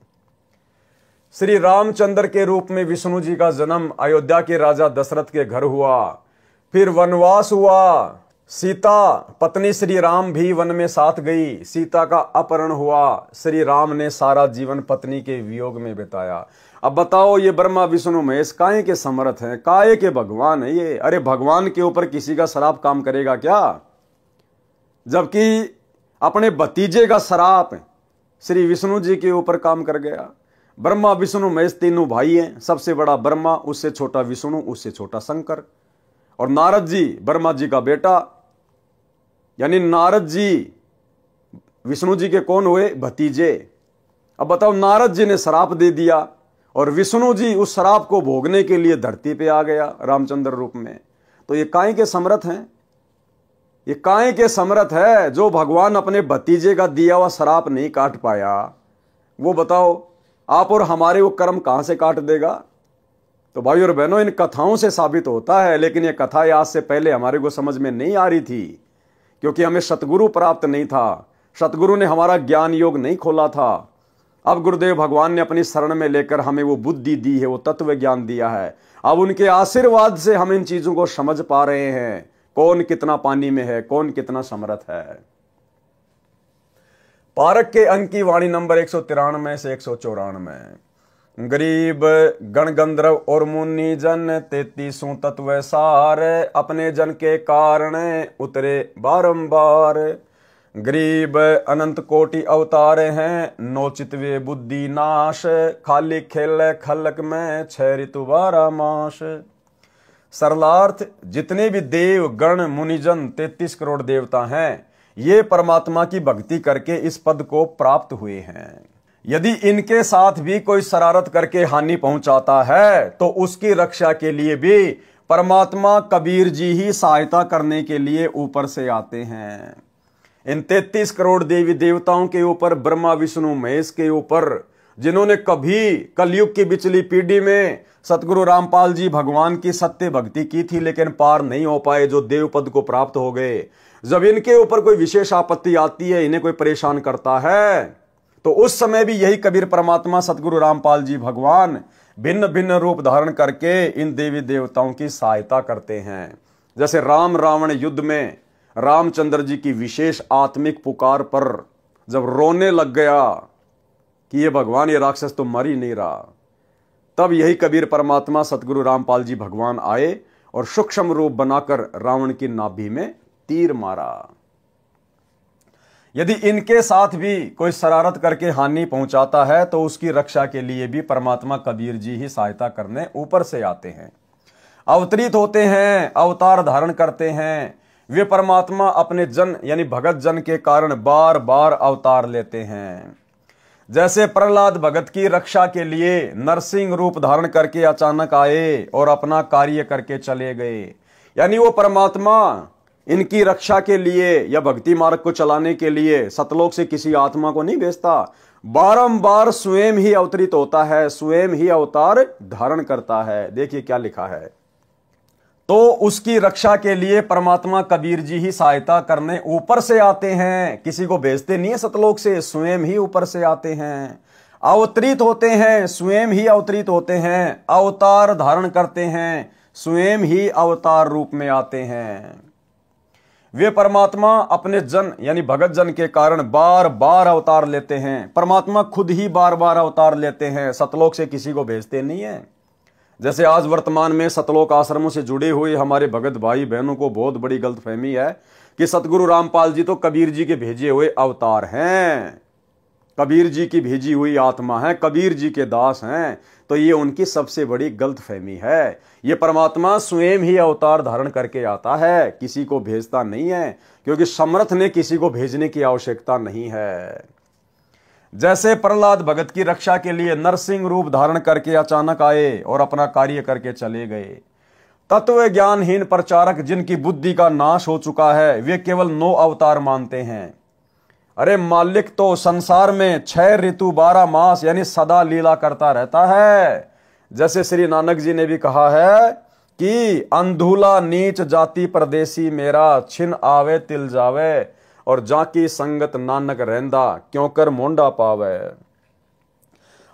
श्री रामचंद्र के रूप में विष्णु जी का जन्म अयोध्या के राजा दशरथ के घर हुआ। फिर वनवास हुआ। सीता पत्नी श्री राम भी वन में साथ गई। सीता का अपहरण हुआ। श्री राम ने सारा जीवन पत्नी के वियोग में बिताया। अब बताओ, ये ब्रह्मा विष्णु महेश काहे के समर्थ हैं, काहे के भगवान है ये। अरे भगवान के ऊपर किसी का श्राप काम करेगा क्या? जबकि अपने भतीजे का श्राप श्री विष्णु जी के ऊपर काम कर गया। ब्रह्मा विष्णु महेश तीनों भाई हैं। सबसे बड़ा ब्रह्मा, उससे छोटा विष्णु, उससे छोटा शंकर। और नारद जी ब्रह्मा जी का बेटा, यानी नारद जी विष्णु जी के कौन हुए? भतीजे। अब बताओ, नारद जी ने श्राप दे दिया और विष्णु जी उस श्राप को भोगने के लिए धरती पे आ गया रामचंद्र रूप में। तो ये काहे के समर्थ हैं? ये काहे के समर्थ है जो भगवान अपने भतीजे का दिया हुआ श्राप नहीं काट पाया? वो बताओ, आप और हमारे वो कर्म कहां से काट देगा? तो भाई और बहनों, इन कथाओं से साबित होता है, लेकिन ये कथा आज से पहले हमारे को समझ में नहीं आ रही थी, क्योंकि हमें सतगुरु प्राप्त नहीं था। सतगुरु ने हमारा ज्ञान योग नहीं खोला था। अब गुरुदेव भगवान ने अपनी शरण में लेकर हमें वो बुद्धि दी है, वो तत्व ज्ञान दिया है। अब उनके आशीर्वाद से हम इन चीजों को समझ पा रहे हैं, कौन कितना पानी में है, कौन कितना समर्थ है। पारक के अंक की वाणी नंबर 193 से 194। गरीब गण गंधर्व और मुनि जन 33 तत्व सार, अपने जन के कारण उतरे बारंबार। गरीब अनंत कोटि अवतार हैं, नोचित वे बुद्धि नाश, खाली खेल खलक में 6 ऋतु 12 मास। सरलार्थ, जितने भी देव गण मुनिजन 33 करोड़ देवता हैं, ये परमात्मा की भक्ति करके इस पद को प्राप्त हुए हैं। यदि इनके साथ भी कोई शरारत करके हानि पहुंचाता है, तो उसकी रक्षा के लिए भी परमात्मा कबीर जी ही सहायता करने के लिए ऊपर से आते हैं। इन 33 करोड़ देवी देवताओं के ऊपर, ब्रह्मा विष्णु महेश के ऊपर जिन्होंने कभी कलयुग की बिचली पीढ़ी में सतगुरु रामपाल जी भगवान की सत्य भक्ति की थी लेकिन पार नहीं हो पाए, जो देव पद को प्राप्त हो गए। जब इनके ऊपर कोई विशेष आपत्ति आती है, इन्हें कोई परेशान करता है, तो उस समय भी यही कबीर परमात्मा सतगुरु रामपाल जी भगवान भिन्न भिन्न रूप धारण करके इन देवी देवताओं की सहायता करते हैं। जैसे राम रावण युद्ध में रामचंद्र जी की विशेष आत्मिक पुकार पर जब रोने लग गया कि ये भगवान, ये राक्षस तो मर ही नहीं रहा, तब यही कबीर परमात्मा सतगुरु रामपाल जी भगवान आए और सूक्ष्म रूप बनाकर रावण की नाभि में तीर मारा। यदि इनके साथ भी कोई शरारत करके हानि पहुंचाता है तो उसकी रक्षा के लिए भी परमात्मा कबीर जी ही सहायता करने ऊपर से आते हैं, अवतरित होते हैं, अवतार धारण करते हैं। वे परमात्मा अपने जन यानी भगत जन के कारण बार बार अवतार लेते हैं। जैसे प्रहलाद भगत की रक्षा के लिए नरसिंह रूप धारण करके अचानक आए और अपना कार्य करके चले गए, यानी वो परमात्मा इनकी रक्षा के लिए या भक्ति मार्ग को चलाने के लिए सतलोक से किसी आत्मा को नहीं भेजता, बारंबार स्वयं ही अवतरित होता है, स्वयं ही अवतार धारण करता है। देखिए क्या लिखा है, तो उसकी रक्षा के लिए परमात्मा कबीर जी ही सहायता करने ऊपर से आते हैं, किसी को भेजते नहीं है सतलोक से, स्वयं ही ऊपर से आते हैं, अवतरित होते हैं, स्वयं ही अवतरित होते हैं, अवतार धारण करते हैं, स्वयं ही अवतार रूप में आते हैं। वे परमात्मा अपने जन यानी भगत जन के कारण बार बार अवतार लेते हैं। परमात्मा खुद ही बार बार अवतार लेते हैं, सतलोक से किसी को भेजते नहीं है। जैसे आज वर्तमान में सतलोक आश्रमों से जुड़े हुए हमारे भगत भाई बहनों को बहुत बड़ी गलतफहमी है कि सतगुरु रामपाल जी तो कबीर जी के भेजे हुए अवतार हैं, कबीर जी की भेजी हुई आत्मा है, कबीर जी के दास हैं। तो ये उनकी सबसे बड़ी गलतफहमी है। ये परमात्मा स्वयं ही अवतार धारण करके आता है, किसी को भेजता नहीं है, क्योंकि समर्थ ने किसी को भेजने की आवश्यकता नहीं है। जैसे प्रहलाद भगत की रक्षा के लिए नरसिंह रूप धारण करके अचानक आए और अपना कार्य करके चले गए। तत्व ज्ञानहीन प्रचारक जिनकी बुद्धि का नाश हो चुका है, वे केवल 9 अवतार मानते हैं। अरे मालिक तो संसार में 6 ऋतु 12 मास यानी सदा लीला करता रहता है। जैसे श्री नानक जी ने भी कहा है कि अंधुला नीच जाति परदेसी मेरा, छिन आवे तिल जावे और जाकी संगत नानक रहंदा क्यों कर मोंडा पावे।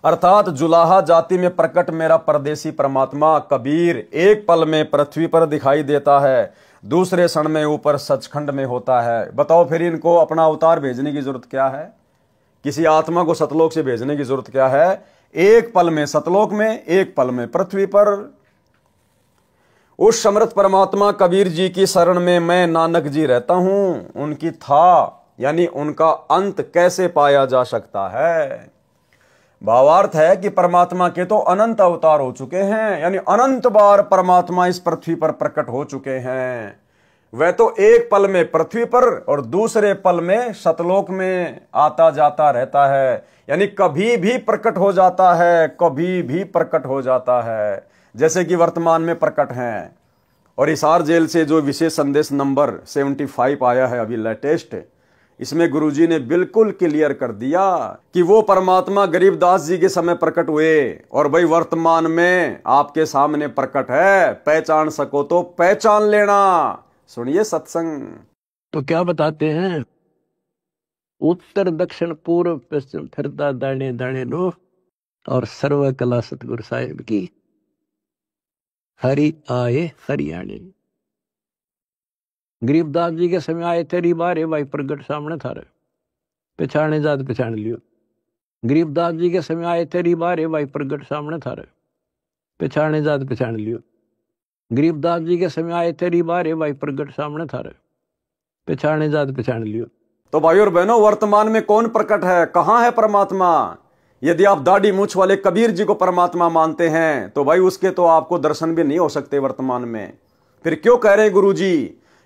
अर्थात जुलाहा जाति में प्रकट मेरा परदेसी परमात्मा कबीर एक पल में पृथ्वी पर दिखाई देता है, दूसरे क्षण में ऊपर सचखंड में होता है। बताओ फिर इनको अपना अवतार भेजने की जरूरत क्या है? किसी आत्मा को सतलोक से भेजने की जरूरत क्या है? एक पल में सतलोक में, एक पल में पृथ्वी पर। उस समर्थ परमात्मा कबीर जी की शरण में मैं नानक जी रहता हूं। उनकी था यानी उनका अंत कैसे पाया जा सकता है? भावार्थ है कि परमात्मा के तो अनंत अवतार हो चुके हैं, यानी अनंत बार परमात्मा इस पृथ्वी पर प्रकट हो चुके हैं। वह तो एक पल में पृथ्वी पर और दूसरे पल में सतलोक में आता जाता रहता है, यानी कभी भी प्रकट हो जाता है, कभी भी प्रकट हो जाता है, जैसे कि वर्तमान में प्रकट हैं। और हिसार जेल से जो विशेष संदेश नंबर 75 आया है अभी लेटेस्ट, इसमें गुरुजी ने बिल्कुल क्लियर कर दिया कि वो परमात्मा गरीबदास जी के समय प्रकट हुए और भाई वर्तमान में आपके सामने प्रकट है। पहचान सको तो पहचान लेना। सुनिए सत्संग। तो क्या बताते हैं, उत्तर दक्षिण पूर्व पश्चिम फिरता दाने दाने लो, और सर्व कला सतगुरु साहिब की हरि आए हरियाणे। गरीबदास जी के समय आए तेरी बारे भाई प्रगट सामने थारे, पहचाने जात पहचान लियो। गरीबदास जी के समय आए तेरी बारे भाई प्रगट सामने थारे, पहचाने जात पहचान लियो। गरीबदास जी के समय आए तेरी बारे भाई प्रगट सामने थारे, पहचाने जात पहचान लियो। तो भाई और बहनों, वर्तमान में कौन प्रकट है? कहां है परमात्मा? यदि आप दाढ़ी मूछ वाले कबीर जी को परमात्मा मानते हैं तो भाई उसके तो आपको दर्शन भी नहीं हो सकते वर्तमान में। फिर क्यों कह रहे हैं गुरु जी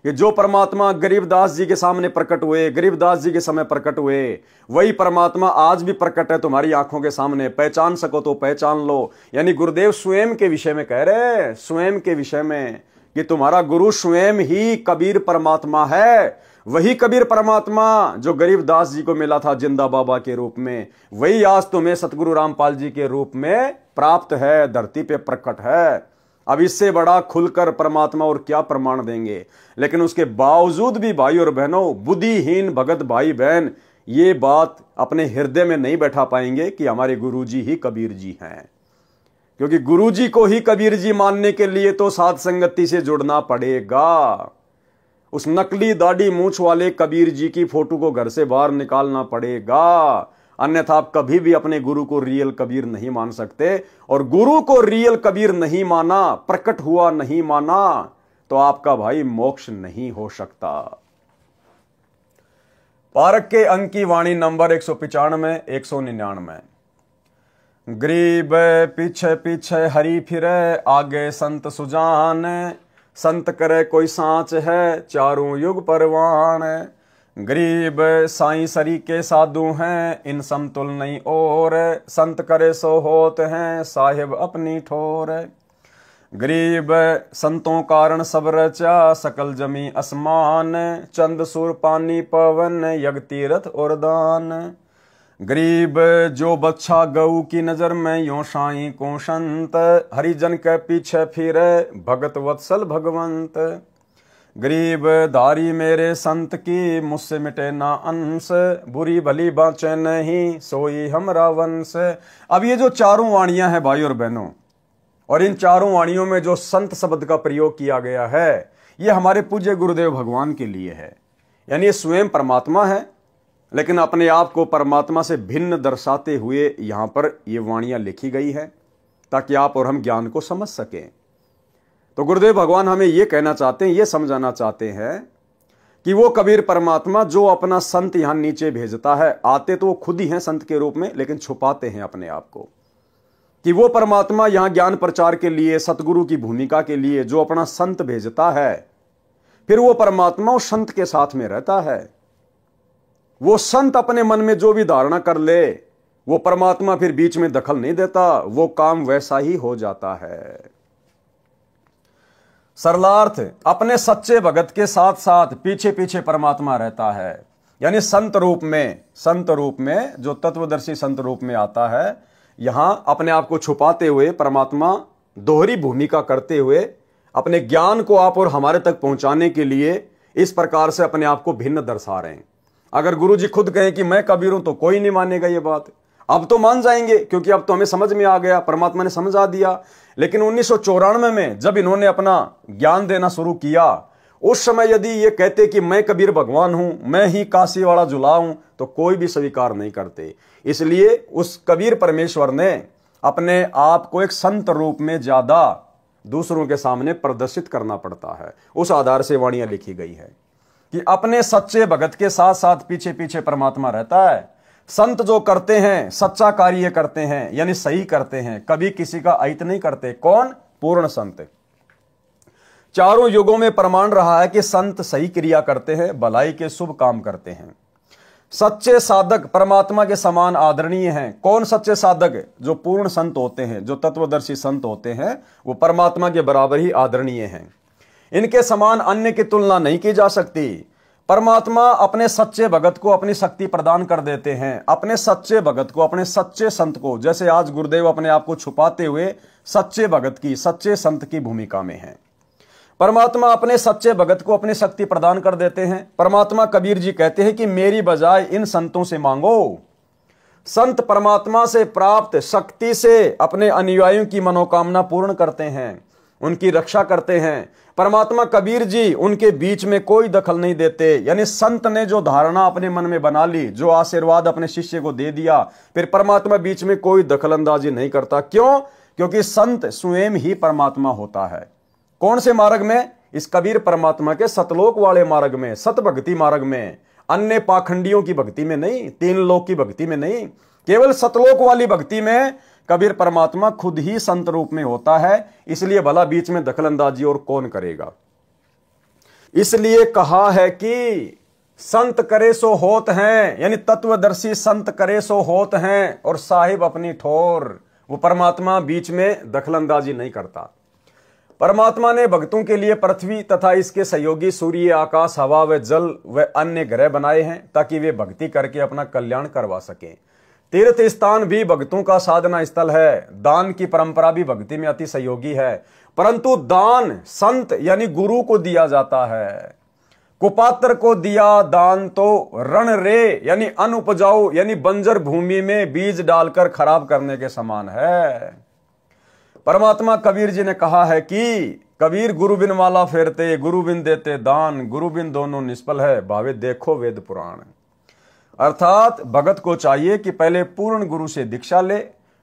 कि जो परमात्मा गरीबदास जी के सामने प्रकट हुए, गरीबदास जी के समय प्रकट हुए, वही परमात्मा आज भी प्रकट है तुम्हारी आंखों के सामने। पहचान सको तो पहचान लो। यानी गुरुदेव स्वयं के विषय में कह रहे हैं, स्वयं के विषय में, कि तुम्हारा गुरु स्वयं ही कबीर परमात्मा है। वही कबीर परमात्मा जो गरीबदास जी को मिला था जिंदा बाबा के रूप में, वही आज तुम्हें सतगुरु रामपाल जी के रूप में प्राप्त है, धरती पे प्रकट है। अब इससे बड़ा खुलकर परमात्मा और क्या प्रमाण देंगे। लेकिन उसके बावजूद भी भाई और बहनों, बुद्धिहीन भगत भाई बहन ये बात अपने हृदय में नहीं बैठा पाएंगे कि हमारे गुरुजी ही कबीर जी हैं। क्योंकि गुरुजी को ही कबीर जी मानने के लिए तो साध संगति से जुड़ना पड़ेगा। उस नकली दाढ़ी मूंछ वाले कबीर जी की फोटो को घर से बाहर निकालना पड़ेगा, अन्यथा आप कभी भी अपने गुरु को रियल कबीर नहीं मान सकते। और गुरु को रियल कबीर नहीं माना, प्रकट हुआ नहीं माना, तो आपका भाई मोक्ष नहीं हो सकता। पारक के अंक की वाणी नंबर 195 199। गरीब पीछे पीछे हरि फिरे, आगे संत सुजान, संत करे कोई सांच है, चारों युग परवान। गरीब साईं सरी के साधु हैं, इन समतुल नहीं और, संत करे सो होत हैं, साहिब अपनी ठोर। गरीब संतों कारण सब रचा, सकल जमी असमान, चंद सुर पानी पवन, यज्ञ तीरथ और दान। गरीब जो बच्चा गऊ की नजर में, यो साईं को संत, हरिजन के पीछे फिरे, भगत वत्सल भगवंत। गरीब धारी मेरे संत की, मुझसे मिटे ना अंश, बुरी भली बाँचे नहीं, सोई हमरा वंश। अब ये जो चारों वाणियां हैं भाई और बहनों, और इन चारों वाणियों में जो संत शब्द का प्रयोग किया गया है, ये हमारे पूज्य गुरुदेव भगवान के लिए है। यानी ये स्वयं परमात्मा है, लेकिन अपने आप को परमात्मा से भिन्न दर्शाते हुए यहां पर ये वाणियां लिखी गई है, ताकि आप और हम ज्ञान को समझ सकें। तो गुरुदेव भगवान हमें यह कहना चाहते हैं, यह समझाना चाहते हैं कि वो कबीर परमात्मा जो अपना संत यहां नीचे भेजता है, आते तो वो खुद ही हैं संत के रूप में, लेकिन छुपाते हैं अपने आप को, कि वो परमात्मा यहां ज्ञान प्रचार के लिए, सतगुरु की भूमिका के लिए जो अपना संत भेजता है, फिर वो परमात्मा उस संत के साथ में रहता है। वो संत अपने मन में जो भी धारणा कर ले, वो परमात्मा फिर बीच में दखल नहीं देता, वो काम वैसा ही हो जाता है। सरलार्थ, अपने सच्चे भगत के साथ साथ पीछे पीछे परमात्मा रहता है। यानी संत रूप में जो तत्वदर्शी संत रूप में आता है, यहां अपने आप को छुपाते हुए परमात्मा दोहरी भूमिका करते हुए अपने ज्ञान को आप और हमारे तक पहुंचाने के लिए इस प्रकार से अपने आप को भिन्न दर्शा रहे हैं। अगर गुरुजी खुद कहें कि मैं कबीर हूं, तो कोई नहीं मानेगा ये बात। अब तो मान जाएंगे, क्योंकि अब तो हमें समझ में आ गया, परमात्मा ने समझा दिया। लेकिन 1994 में जब इन्होंने अपना ज्ञान देना शुरू किया, उस समय यदि ये कहते कि मैं कबीर भगवान हूं, मैं ही काशी वाला जुला हूं, तो कोई भी स्वीकार नहीं करते। इसलिए उस कबीर परमेश्वर ने अपने आप को एक संत रूप में ज्यादा दूसरों के सामने प्रदर्शित करना पड़ता है। उस आधार से वाणियां लिखी गई है कि अपने सच्चे भगत के साथ साथ पीछे पीछे परमात्मा रहता है। संत जो करते हैं, सच्चा कार्य करते हैं, यानी सही करते हैं, कभी किसी का अहित नहीं करते। कौन? पूर्ण संत। चारों युगों में प्रमाण रहा है कि संत सही क्रिया करते हैं, भलाई के शुभ काम करते हैं। सच्चे साधक परमात्मा के समान आदरणीय हैं। कौन सच्चे साधक? जो पूर्ण संत होते हैं, जो तत्वदर्शी संत होते हैं, वो परमात्मा के बराबर ही आदरणीय हैं। इनके समान अन्य की तुलना नहीं की जा सकती। परमात्मा अपने सच्चे भगत को अपनी शक्ति प्रदान कर देते हैं, अपने सच्चे भगत को, अपने सच्चे संत को। जैसे आज गुरुदेव अपने आप को छुपाते हुए सच्चे भगत की, सच्चे संत की भूमिका में हैं। परमात्मा अपने सच्चे भगत को अपनी शक्ति प्रदान कर देते हैं। परमात्मा कबीर जी कहते हैं कि मेरी बजाय इन संतों से मांगो। संत परमात्मा से प्राप्त शक्ति से अपने अनुयायियों की मनोकामना पूर्ण करते हैं, उनकी रक्षा करते हैं। परमात्मा कबीर जी उनके बीच में कोई दखल नहीं देते। यानी संत ने जो धारणा अपने मन में बना ली, जो आशीर्वाद अपने शिष्य को दे दिया, फिर परमात्मा बीच में कोई दखल अंदाजी नहीं करता। क्यों? क्योंकि संत स्वयं ही परमात्मा होता है। कौन से मार्ग में? इस कबीर परमात्मा के सतलोक वाले मार्ग में, सत भक्ति मार्ग में, अन्य पाखंडियों की भक्ति में नहीं, तीन लोक की भक्ति में नहीं, केवल सतलोक वाली भक्ति में कबीर परमात्मा खुद ही संत रूप में होता है। इसलिए भला बीच में दखलंदाजी और कौन करेगा। इसलिए कहा है कि संत करे सो होत हैं, यानी तत्वदर्शी संत करे सो होत हैं, और साहिब अपनी ठोर। वो परमात्मा बीच में दखलंदाजी नहीं करता। परमात्मा ने भक्तों के लिए पृथ्वी तथा इसके सहयोगी सूर्य, आकाश, हवा व जल व अन्य ग्रह बनाए हैं ताकि वे भक्ति करके अपना कल्याण करवा सकें। तीर्थ स्थान भी भक्तों का साधना स्थल है। दान की परंपरा भी भक्ति में अति सहयोगी है, परंतु दान संत यानी गुरु को दिया जाता है। कुपात्र को दिया दान तो रण रे यानी अनुपजाऊ यानी बंजर भूमि में बीज डालकर खराब करने के समान है। परमात्मा कबीर जी ने कहा है कि कबीर गुरु बिन माला फेरते, गुरु बिन देते दान, गुरु बिन दोनों निष्फल है, भावे देखो वेद पुराण। अर्थात भगत को चाहिए कि पहले पूर्ण गुरु से दीक्षा ले,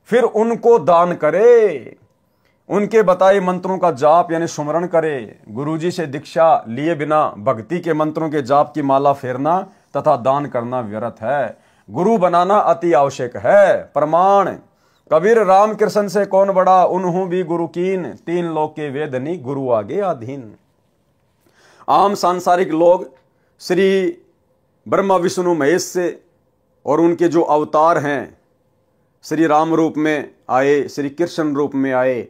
फिर उनको दान करे, उनके बताए मंत्रों का जाप यानी सुमरण करे। गुरुजी से दीक्षा लिए बिना भक्ति के मंत्रों के जाप की माला फेरना तथा दान करना व्यर्थ है। गुरु बनाना अति आवश्यक है। प्रमाण कबीर राम कृष्ण से कौन बड़ा, उन्हों भी गुरु कीन, तीन लोक के वेदनी गुरु आगे अधीन। आम सांसारिक लोग श्री ब्रह्मा विष्णु महेश से और उनके जो अवतार हैं, श्री राम रूप में आए, श्री कृष्ण रूप में आए,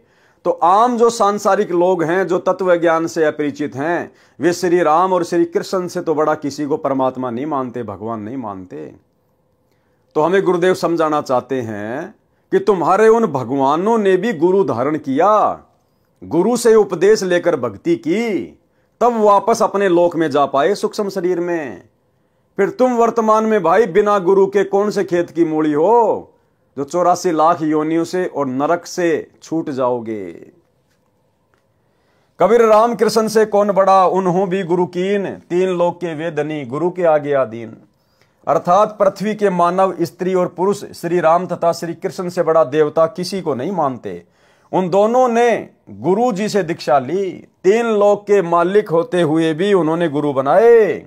तो आम जो सांसारिक लोग हैं जो तत्व ज्ञान से अपरिचित हैं, वे श्री राम और श्री कृष्ण से तो बड़ा किसी को परमात्मा नहीं मानते, भगवान नहीं मानते। तो हमें गुरुदेव समझाना चाहते हैं कि तुम्हारे उन भगवानों ने भी गुरु धारण किया, गुरु से उपदेश लेकर भक्ति की, तब वापस अपने लोक में जा पाए सूक्ष्म शरीर में। फिर तुम वर्तमान में भाई बिना गुरु के कौन से खेत की मूली हो जो 84 लाख योनियों से और नरक से छूट जाओगे। कबीर राम कृष्ण से कौन बड़ा, उन्हों भी गुरु कीन, तीन लोक के वेदनी गुरु के आगे अधीन। अर्थात पृथ्वी के मानव, स्त्री और पुरुष श्री राम तथा श्री कृष्ण से बड़ा देवता किसी को नहीं मानते। उन दोनों ने गुरु जी से दीक्षा ली, तीन लोक के मालिक होते हुए भी उन्होंने गुरु बनाए।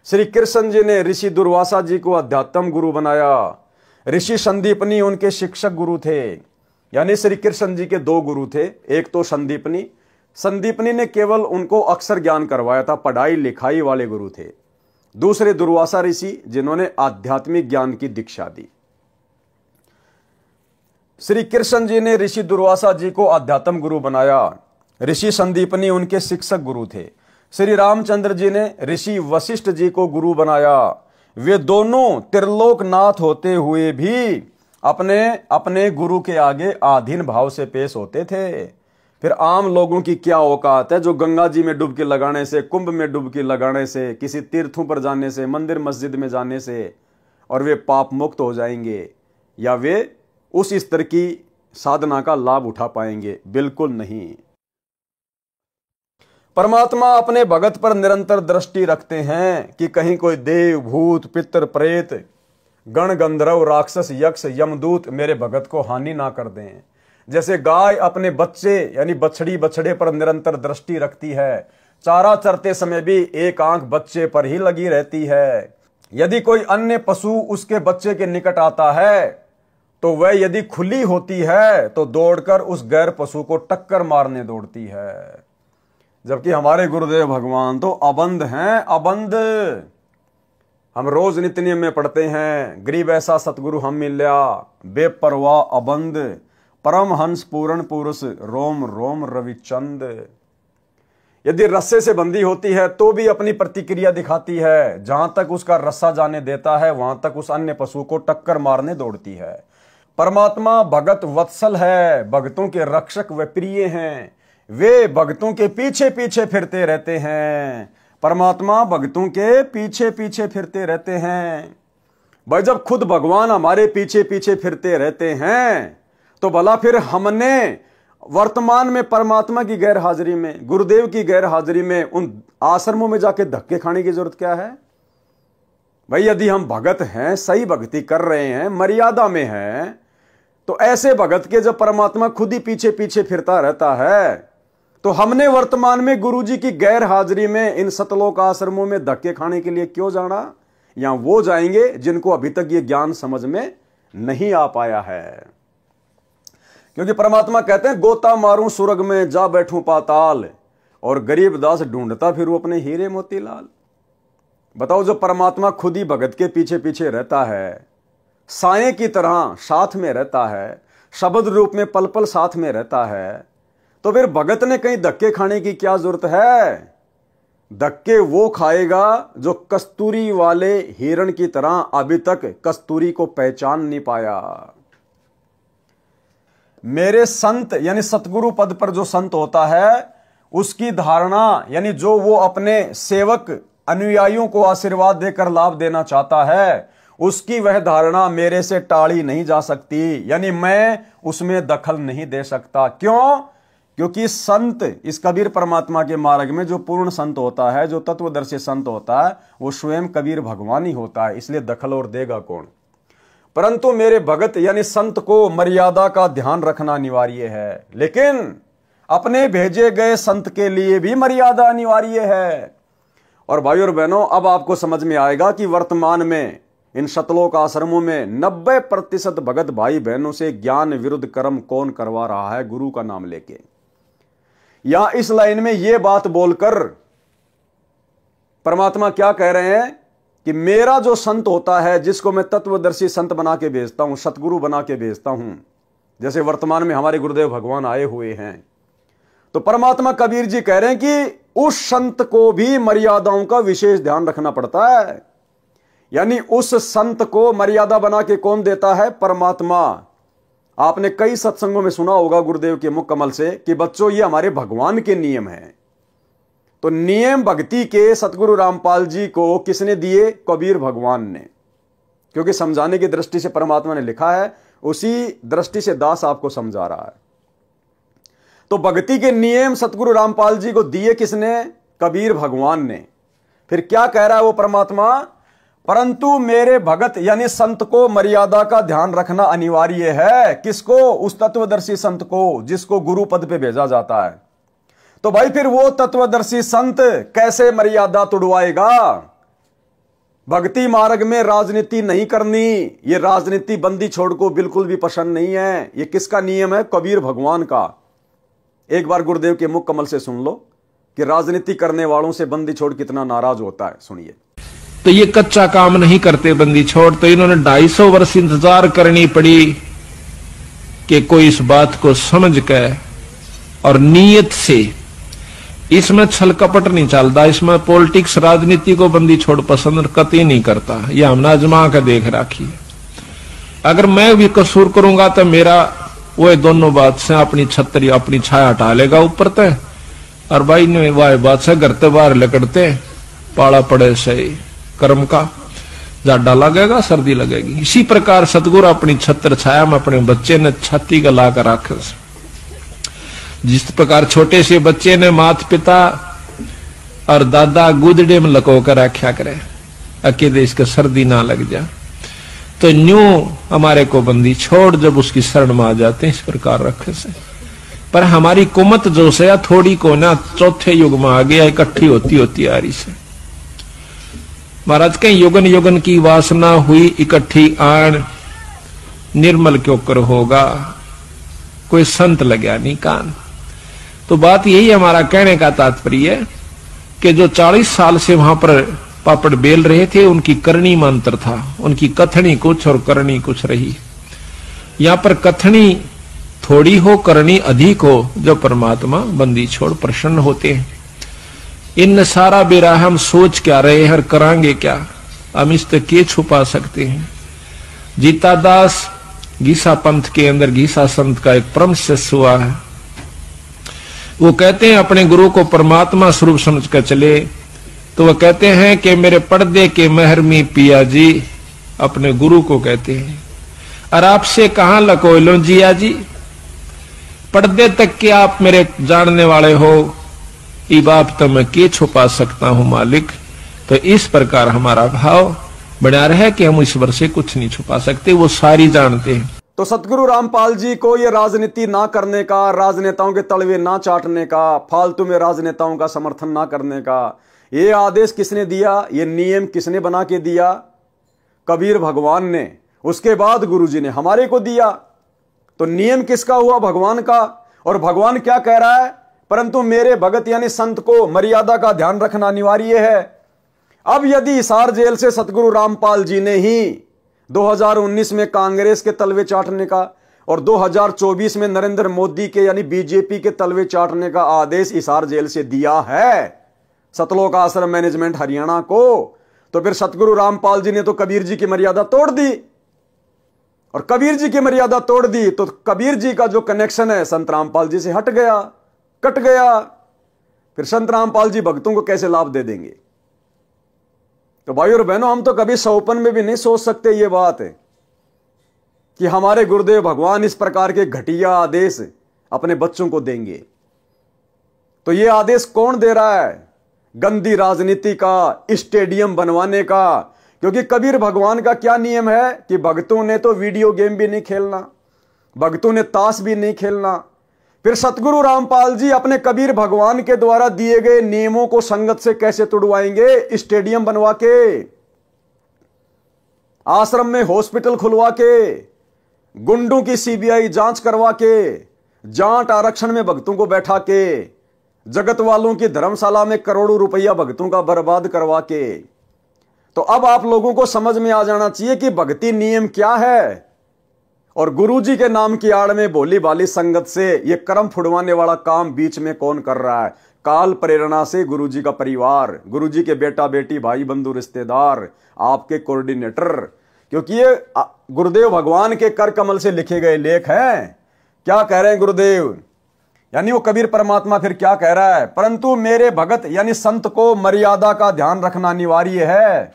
श्री कृष्ण जी ने ऋषि दुर्वासा जी को अध्यात्म गुरु बनाया। ऋषि संदीपनी उनके शिक्षक गुरु थे, यानी श्री कृष्ण जी के दो गुरु थे। एक तो संदीपनी ने केवल उनको अक्षर ज्ञान करवाया था, पढ़ाई लिखाई वाले गुरु थे। दूसरे दुर्वासा ऋषि जिन्होंने आध्यात्मिक ज्ञान की दीक्षा दी। श्री कृष्ण जी ने ऋषि दुर्वासा जी को आध्यात्म गुरु बनाया, ऋषि संदीपनी उनके शिक्षक गुरु थे। श्री रामचंद्र जी ने ऋषि वशिष्ठ जी को गुरु बनाया। वे दोनों त्रिलोकनाथ होते हुए भी अपने अपने गुरु के आगे आधीन भाव से पेश होते थे। फिर आम लोगों की क्या औकात है जो गंगा जी में डुबकी लगाने से, कुंभ में डुबकी लगाने से, किसी तीर्थों पर जाने से, मंदिर मस्जिद में जाने से और वे पाप मुक्त हो जाएंगे या वे उस स्तर की साधना का लाभ उठा पाएंगे? बिल्कुल नहीं। परमात्मा अपने भगत पर निरंतर दृष्टि रखते हैं कि कहीं कोई देव, भूत, पितर, प्रेत, गण, गंधर्व, राक्षस, यक्ष, यमदूत मेरे भगत को हानि ना कर दें। जैसे गाय अपने बच्चे यानी बछड़ी बछड़े पर निरंतर दृष्टि रखती है, चारा चरते समय भी एक आंख बच्चे पर ही लगी रहती है। यदि कोई अन्य पशु उसके बच्चे के निकट आता है तो वह यदि खुली होती है तो दौड़कर उस गैर पशु को टक्कर मारने दौड़ती है। जबकि हमारे गुरुदेव भगवान तो अबंध हैं, अबंध। हम रोज नित्य नियम में पढ़ते हैं, गरीब ऐसा सतगुरु हम मिल्या, बेपरवाह अबंध, परम हंस पूर्ण पुरुष, रोम रोम रविचंद। यदि रस्से से बंधी होती है तो भी अपनी प्रतिक्रिया दिखाती है, जहां तक उसका रस्सा जाने देता है वहां तक उस अन्य पशु को टक्कर मारने दौड़ती है। परमात्मा भगत वत्सल है, भक्तों के रक्षक व प्रिय हैं। वे भक्तों के पीछे पीछे फिरते रहते हैं। परमात्मा भक्तों के पीछे पीछे फिरते रहते हैं। भाई जब खुद भगवान हमारे पीछे पीछे फिरते रहते हैं तो भला फिर हमने वर्तमान में परमात्मा की गैर हाजिरी में, गुरुदेव की गैर हाजिरी में उन आश्रमों में जाके धक्के खाने की जरूरत क्या है? भाई यदि हम भगत हैं, सही भक्ति कर रहे हैं, मर्यादा में हैं, तो ऐसे भगत के जब परमात्मा खुद ही पीछे पीछे फिरता रहता है तो हमने वर्तमान में गुरुजी की गैर हाजिरी में इन सतलोक आश्रमों में धक्के खाने के लिए क्यों जाना? या वो जाएंगे जिनको अभी तक ये ज्ञान समझ में नहीं आ पाया है। क्योंकि परमात्मा कहते हैं गोता मारूं सुरग में जा बैठूं पाताल, और गरीब दास ढूंढता फिर वो अपने हीरे मोतीलाल। बताओ, जो परमात्मा खुद ही भगत के पीछे पीछे रहता है, साए की तरह साथ में रहता है, शब्द रूप में पल पल साथ में रहता है, तो फिर भगत ने कहीं धक्के खाने की क्या जरूरत है? धक्के वो खाएगा जो कस्तूरी वाले हिरण की तरह अभी तक कस्तूरी को पहचान नहीं पाया। मेरे संत यानी सतगुरु पद पर जो संत होता है उसकी धारणा यानी जो वो अपने सेवक अनुयायियों को आशीर्वाद देकर लाभ देना चाहता है, उसकी वह धारणा मेरे से टाली नहीं जा सकती, यानी मैं उसमें दखल नहीं दे सकता। क्यों? क्योंकि संत इस कबीर परमात्मा के मार्ग में जो पूर्ण संत होता है, जो तत्वदर्शी संत होता है, वो स्वयं कबीर भगवान ही होता है, इसलिए दखल और देगा कौन? परंतु मेरे भगत यानी संत को मर्यादा का ध्यान रखना अनिवार्य है, लेकिन अपने भेजे गए संत के लिए भी मर्यादा अनिवार्य है। और भाई और बहनों, अब आपको समझ में आएगा कि वर्तमान में इन शतलोक आश्रमों में 90% भगत भाई बहनों से ज्ञान विरुद्ध कर्म कौन करवा रहा है, गुरु का नाम लेके। या इस लाइन में यह बात बोलकर परमात्मा क्या कह रहे हैं कि मेरा जो संत होता है, जिसको मैं तत्वदर्शी संत बना के भेजता हूं, सतगुरु बना के भेजता हूं, जैसे वर्तमान में हमारे गुरुदेव भगवान आए हुए हैं, तो परमात्मा कबीर जी कह रहे हैं कि उस संत को भी मर्यादाओं का विशेष ध्यान रखना पड़ता है। यानी उस संत को मर्यादा बना के कौन देता है? परमात्मा। आपने कई सत्संगों में सुना होगा गुरुदेव के मुख कमल से कि बच्चों ये हमारे भगवान के नियम हैं। तो नियम भक्ति के सतगुरु रामपाल जी को किसने दिए? कबीर भगवान ने। क्योंकि समझाने की दृष्टि से परमात्मा ने लिखा है, उसी दृष्टि से दास आपको समझा रहा है। तो भक्ति के नियम सतगुरु रामपाल जी को दिए किसने? कबीर भगवान ने। फिर क्या कह रहा है वो परमात्मा? परंतु मेरे भगत यानी संत को मर्यादा का ध्यान रखना अनिवार्य है। किसको? उस तत्वदर्शी संत को, जिसको गुरु पद पे भेजा जाता है। तो भाई फिर वो तत्वदर्शी संत कैसे मर्यादा तुड़वाएगा? भक्ति मार्ग में राजनीति नहीं करनी, ये राजनीति बंदी छोड़ को बिल्कुल भी पसंद नहीं है। ये किसका नियम है? कबीर भगवान का। एक बार गुरुदेव के मुख कमल से सुन लो कि राजनीति करने वालों से बंदी छोड़ कितना नाराज होता है। सुनिए। तो ये कच्चा काम नहीं करते बंदी छोड़, तो इन्होंने 250 वर्ष इंतजार करनी पड़ी कि कोई इस बात को समझ के और नीयत से, इसमें छल कपट नहीं चलता, इसमें पॉलिटिक्स राजनीति को बंदी छोड़ पसंद कतई नहीं करता। ये हमने आजमा के देख राखी। अगर मैं भी कसूर करूंगा तो मेरा वो दोनों बात से अपनी छतरी अपनी छाया हटा लेगा ऊपर तय, और भाई ने वह बात से घर ते बाहर लकड़ते पाला पड़े से कर्म का जाडा लगेगा, सर्दी लगेगी। इसी प्रकार सतगुरु अपनी छत्र छाया में अपने बच्चे ने छाती का ला कर रखे। जिस प्रकार छोटे से बच्चे ने माता पिता और दादा गुदड़े में लको कर रखा करे, अकेले इसका सर्दी ना लग जा, तो न्यू हमारे को बंदी छोड़ जब उसकी शरण में आ जाते हैं इस प्रकार रखे से। पर हमारी कुमत जो से थोड़ी को ना चौथे युग में आ गया, इकट्ठी होती आ रही से। महाराज के युगन युगन की वासना हुई इकट्ठी आन, निर्मल क्यों कर होगा, कोई संत लग्या नहीं कान। तो बात यही हमारा कहने का तात्पर्य है कि जो 40 साल से वहां पर पापड़ बेल रहे थे, उनकी करनी में अंतर था। उनकी कथनी कुछ और करनी कुछ रही। यहां पर कथनी थोड़ी हो, करनी अधिक हो, जो परमात्मा बंदी छोड़ प्रसन्न होते हैं। इन सारा बेरा हम सोच क्या रहे हैं, करांगे क्या, हम इस तक के छुपा सकते हैं। जीता दास गीसा पंथ के अंदर गीसा संत का एक परम शिष्य हुआ है। वो कहते हैं अपने गुरु को परमात्मा स्वरूप समझ कर चले, तो वो कहते हैं कि मेरे पर्दे के महरमी पिया जी, अपने गुरु को कहते हैं, और आपसे कहां लको लो जिया जी, पर्दे तक के आप मेरे जानने वाले हो, ये बात तो मैं के छुपा सकता हूं मालिक। तो इस प्रकार हमारा भाव बना रहे कि हम ईश्वर से कुछ नहीं छुपा सकते, वो सारी जानते हैं। तो सतगुरु रामपाल जी को ये राजनीति ना करने का, राजनेताओं के तलवे ना चाटने का, फालतू में राजनेताओं का समर्थन ना करने का ये आदेश किसने दिया? ये नियम किसने बना के दिया? कबीर भगवान ने। उसके बाद गुरुजी ने हमारे को दिया। तो नियम किसका हुआ? भगवान का। और भगवान क्या कह रहा है? परंतु मेरे भगत यानी संत को मर्यादा का ध्यान रखना अनिवार्य है। अब यदि हिसार जेल से सतगुरु रामपाल जी ने ही 2019 में कांग्रेस के तलवे चाटने का और 2024 में नरेंद्र मोदी के यानी बीजेपी के तलवे चाटने का आदेश हिसार जेल से दिया है सतलोक आश्रम मैनेजमेंट हरियाणा को, तो फिर सतगुरु रामपाल जी ने तो कबीर जी की मर्यादा तोड़ दी, और कबीर जी की मर्यादा तोड़ दी तो कबीर जी का जो कनेक्शन है संत रामपाल जी से हट गया, कट गया। फिर संत रामपाल जी भक्तों को कैसे लाभ दे देंगे? तो भाई और बहनों, हम तो कभी सौपन में भी नहीं सोच सकते ये बात है कि हमारे गुरुदेव भगवान इस प्रकार के घटिया आदेश अपने बच्चों को देंगे। तो ये आदेश कौन दे रहा है? गंदी राजनीति का, स्टेडियम बनवाने का। क्योंकि कबीर भगवान का क्या नियम है कि भक्तों ने तो वीडियो गेम भी नहीं खेलना, भक्तों ने ताश भी नहीं खेलना। फिर सतगुरु रामपाल जी अपने कबीर भगवान के द्वारा दिए गए नियमों को संगत से कैसे तुड़वाएंगे? स्टेडियम बनवा के, आश्रम में हॉस्पिटल खुलवा के, गुंडों की सीबीआई जांच करवा के, जाट आरक्षण में भक्तों को बैठा के, जगत वालों की धर्मशाला में करोड़ों रुपया भक्तों का बर्बाद करवा के। तो अब आप लोगों को समझ में आ जाना चाहिए कि भक्ति नियम क्या है, और गुरुजी के नाम की आड़ में भोली भाली संगत से ये कर्म फुड़वाने वाला काम बीच में कौन कर रहा है? काल प्रेरणा से गुरुजी का परिवार, गुरुजी के बेटा बेटी, भाई बंधु रिश्तेदार, आपके कोऑर्डिनेटर। क्योंकि ये गुरुदेव भगवान के कर कमल से लिखे गए लेख हैं। क्या कह रहे हैं गुरुदेव? यानी वो कबीर परमात्मा फिर क्या कह रहा है? परंतु मेरे भगत यानी संत को मर्यादा का ध्यान रखना अनिवार्य है।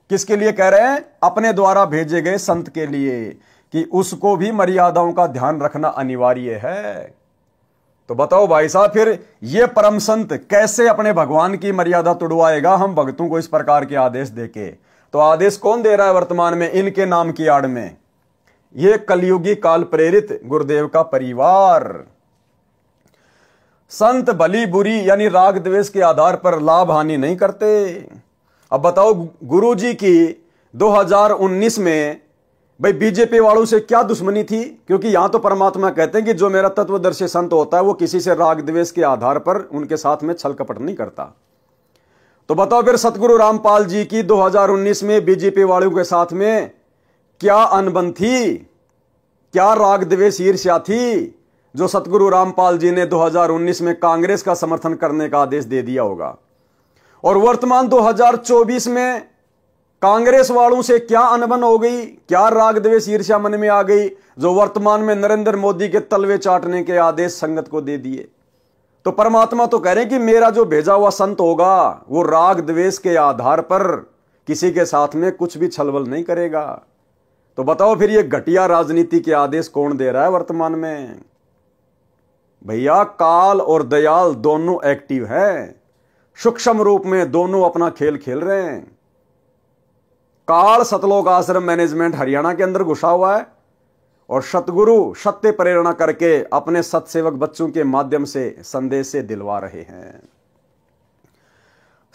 किसके लिए कह रहे हैं? अपने द्वारा भेजे गए संत के लिए, कि उसको भी मर्यादाओं का ध्यान रखना अनिवार्य है। तो बताओ भाई साहब, फिर ये परम संत कैसे अपने भगवान की मर्यादा तुड़वाएगा हम भक्तों को इस प्रकार के आदेश देके? तो आदेश कौन दे रहा है वर्तमान में इनके नाम की आड़ में? ये कलयुगी काल प्रेरित गुरुदेव का परिवार। संत भली बुरी यानी राग द्वेष के आधार पर लाभ हानि नहीं करते। अब बताओ, गुरुजी की 2019 में भाई बीजेपी वालों से क्या दुश्मनी थी? क्योंकि यहां तो परमात्मा कहते हैं कि जो मेरा तत्वदर्शी संत होता है वो किसी से राग द्वेष के आधार पर उनके साथ में छल कपट नहीं करता। तो बताओ फिर सतगुरु रामपाल जी की 2019 में बीजेपी वालों के साथ में क्या अनबन थी, क्या राग द्वेष ईर्ष्या थी, जो सतगुरु रामपाल जी ने 2019 में कांग्रेस का समर्थन करने का आदेश दे दिया होगा? और वर्तमान 2024 में कांग्रेस वालों से क्या अनबन हो गई, क्या राग द्वेष ईर्ष्या मन में आ गई, जो वर्तमान में नरेंद्र मोदी के तलवे चाटने के आदेश संगत को दे दिए? तो परमात्मा तो कह रहे हैं कि मेरा जो भेजा हुआ संत होगा वो राग द्वेष के आधार पर किसी के साथ में कुछ भी छलबल नहीं करेगा। तो बताओ फिर ये घटिया राजनीति के आदेश कौन दे रहा है वर्तमान में? भैया, काल और दयाल दोनों एक्टिव हैं, सूक्ष्म रूप में दोनों अपना खेल खेल रहे हैं। काल सतलोक आश्रम मैनेजमेंट हरियाणा के अंदर घुसा हुआ है, और सतगुरु सत्य प्रेरणा करके अपने सतसेवक बच्चों के माध्यम से संदेश से दिलवा रहे हैं।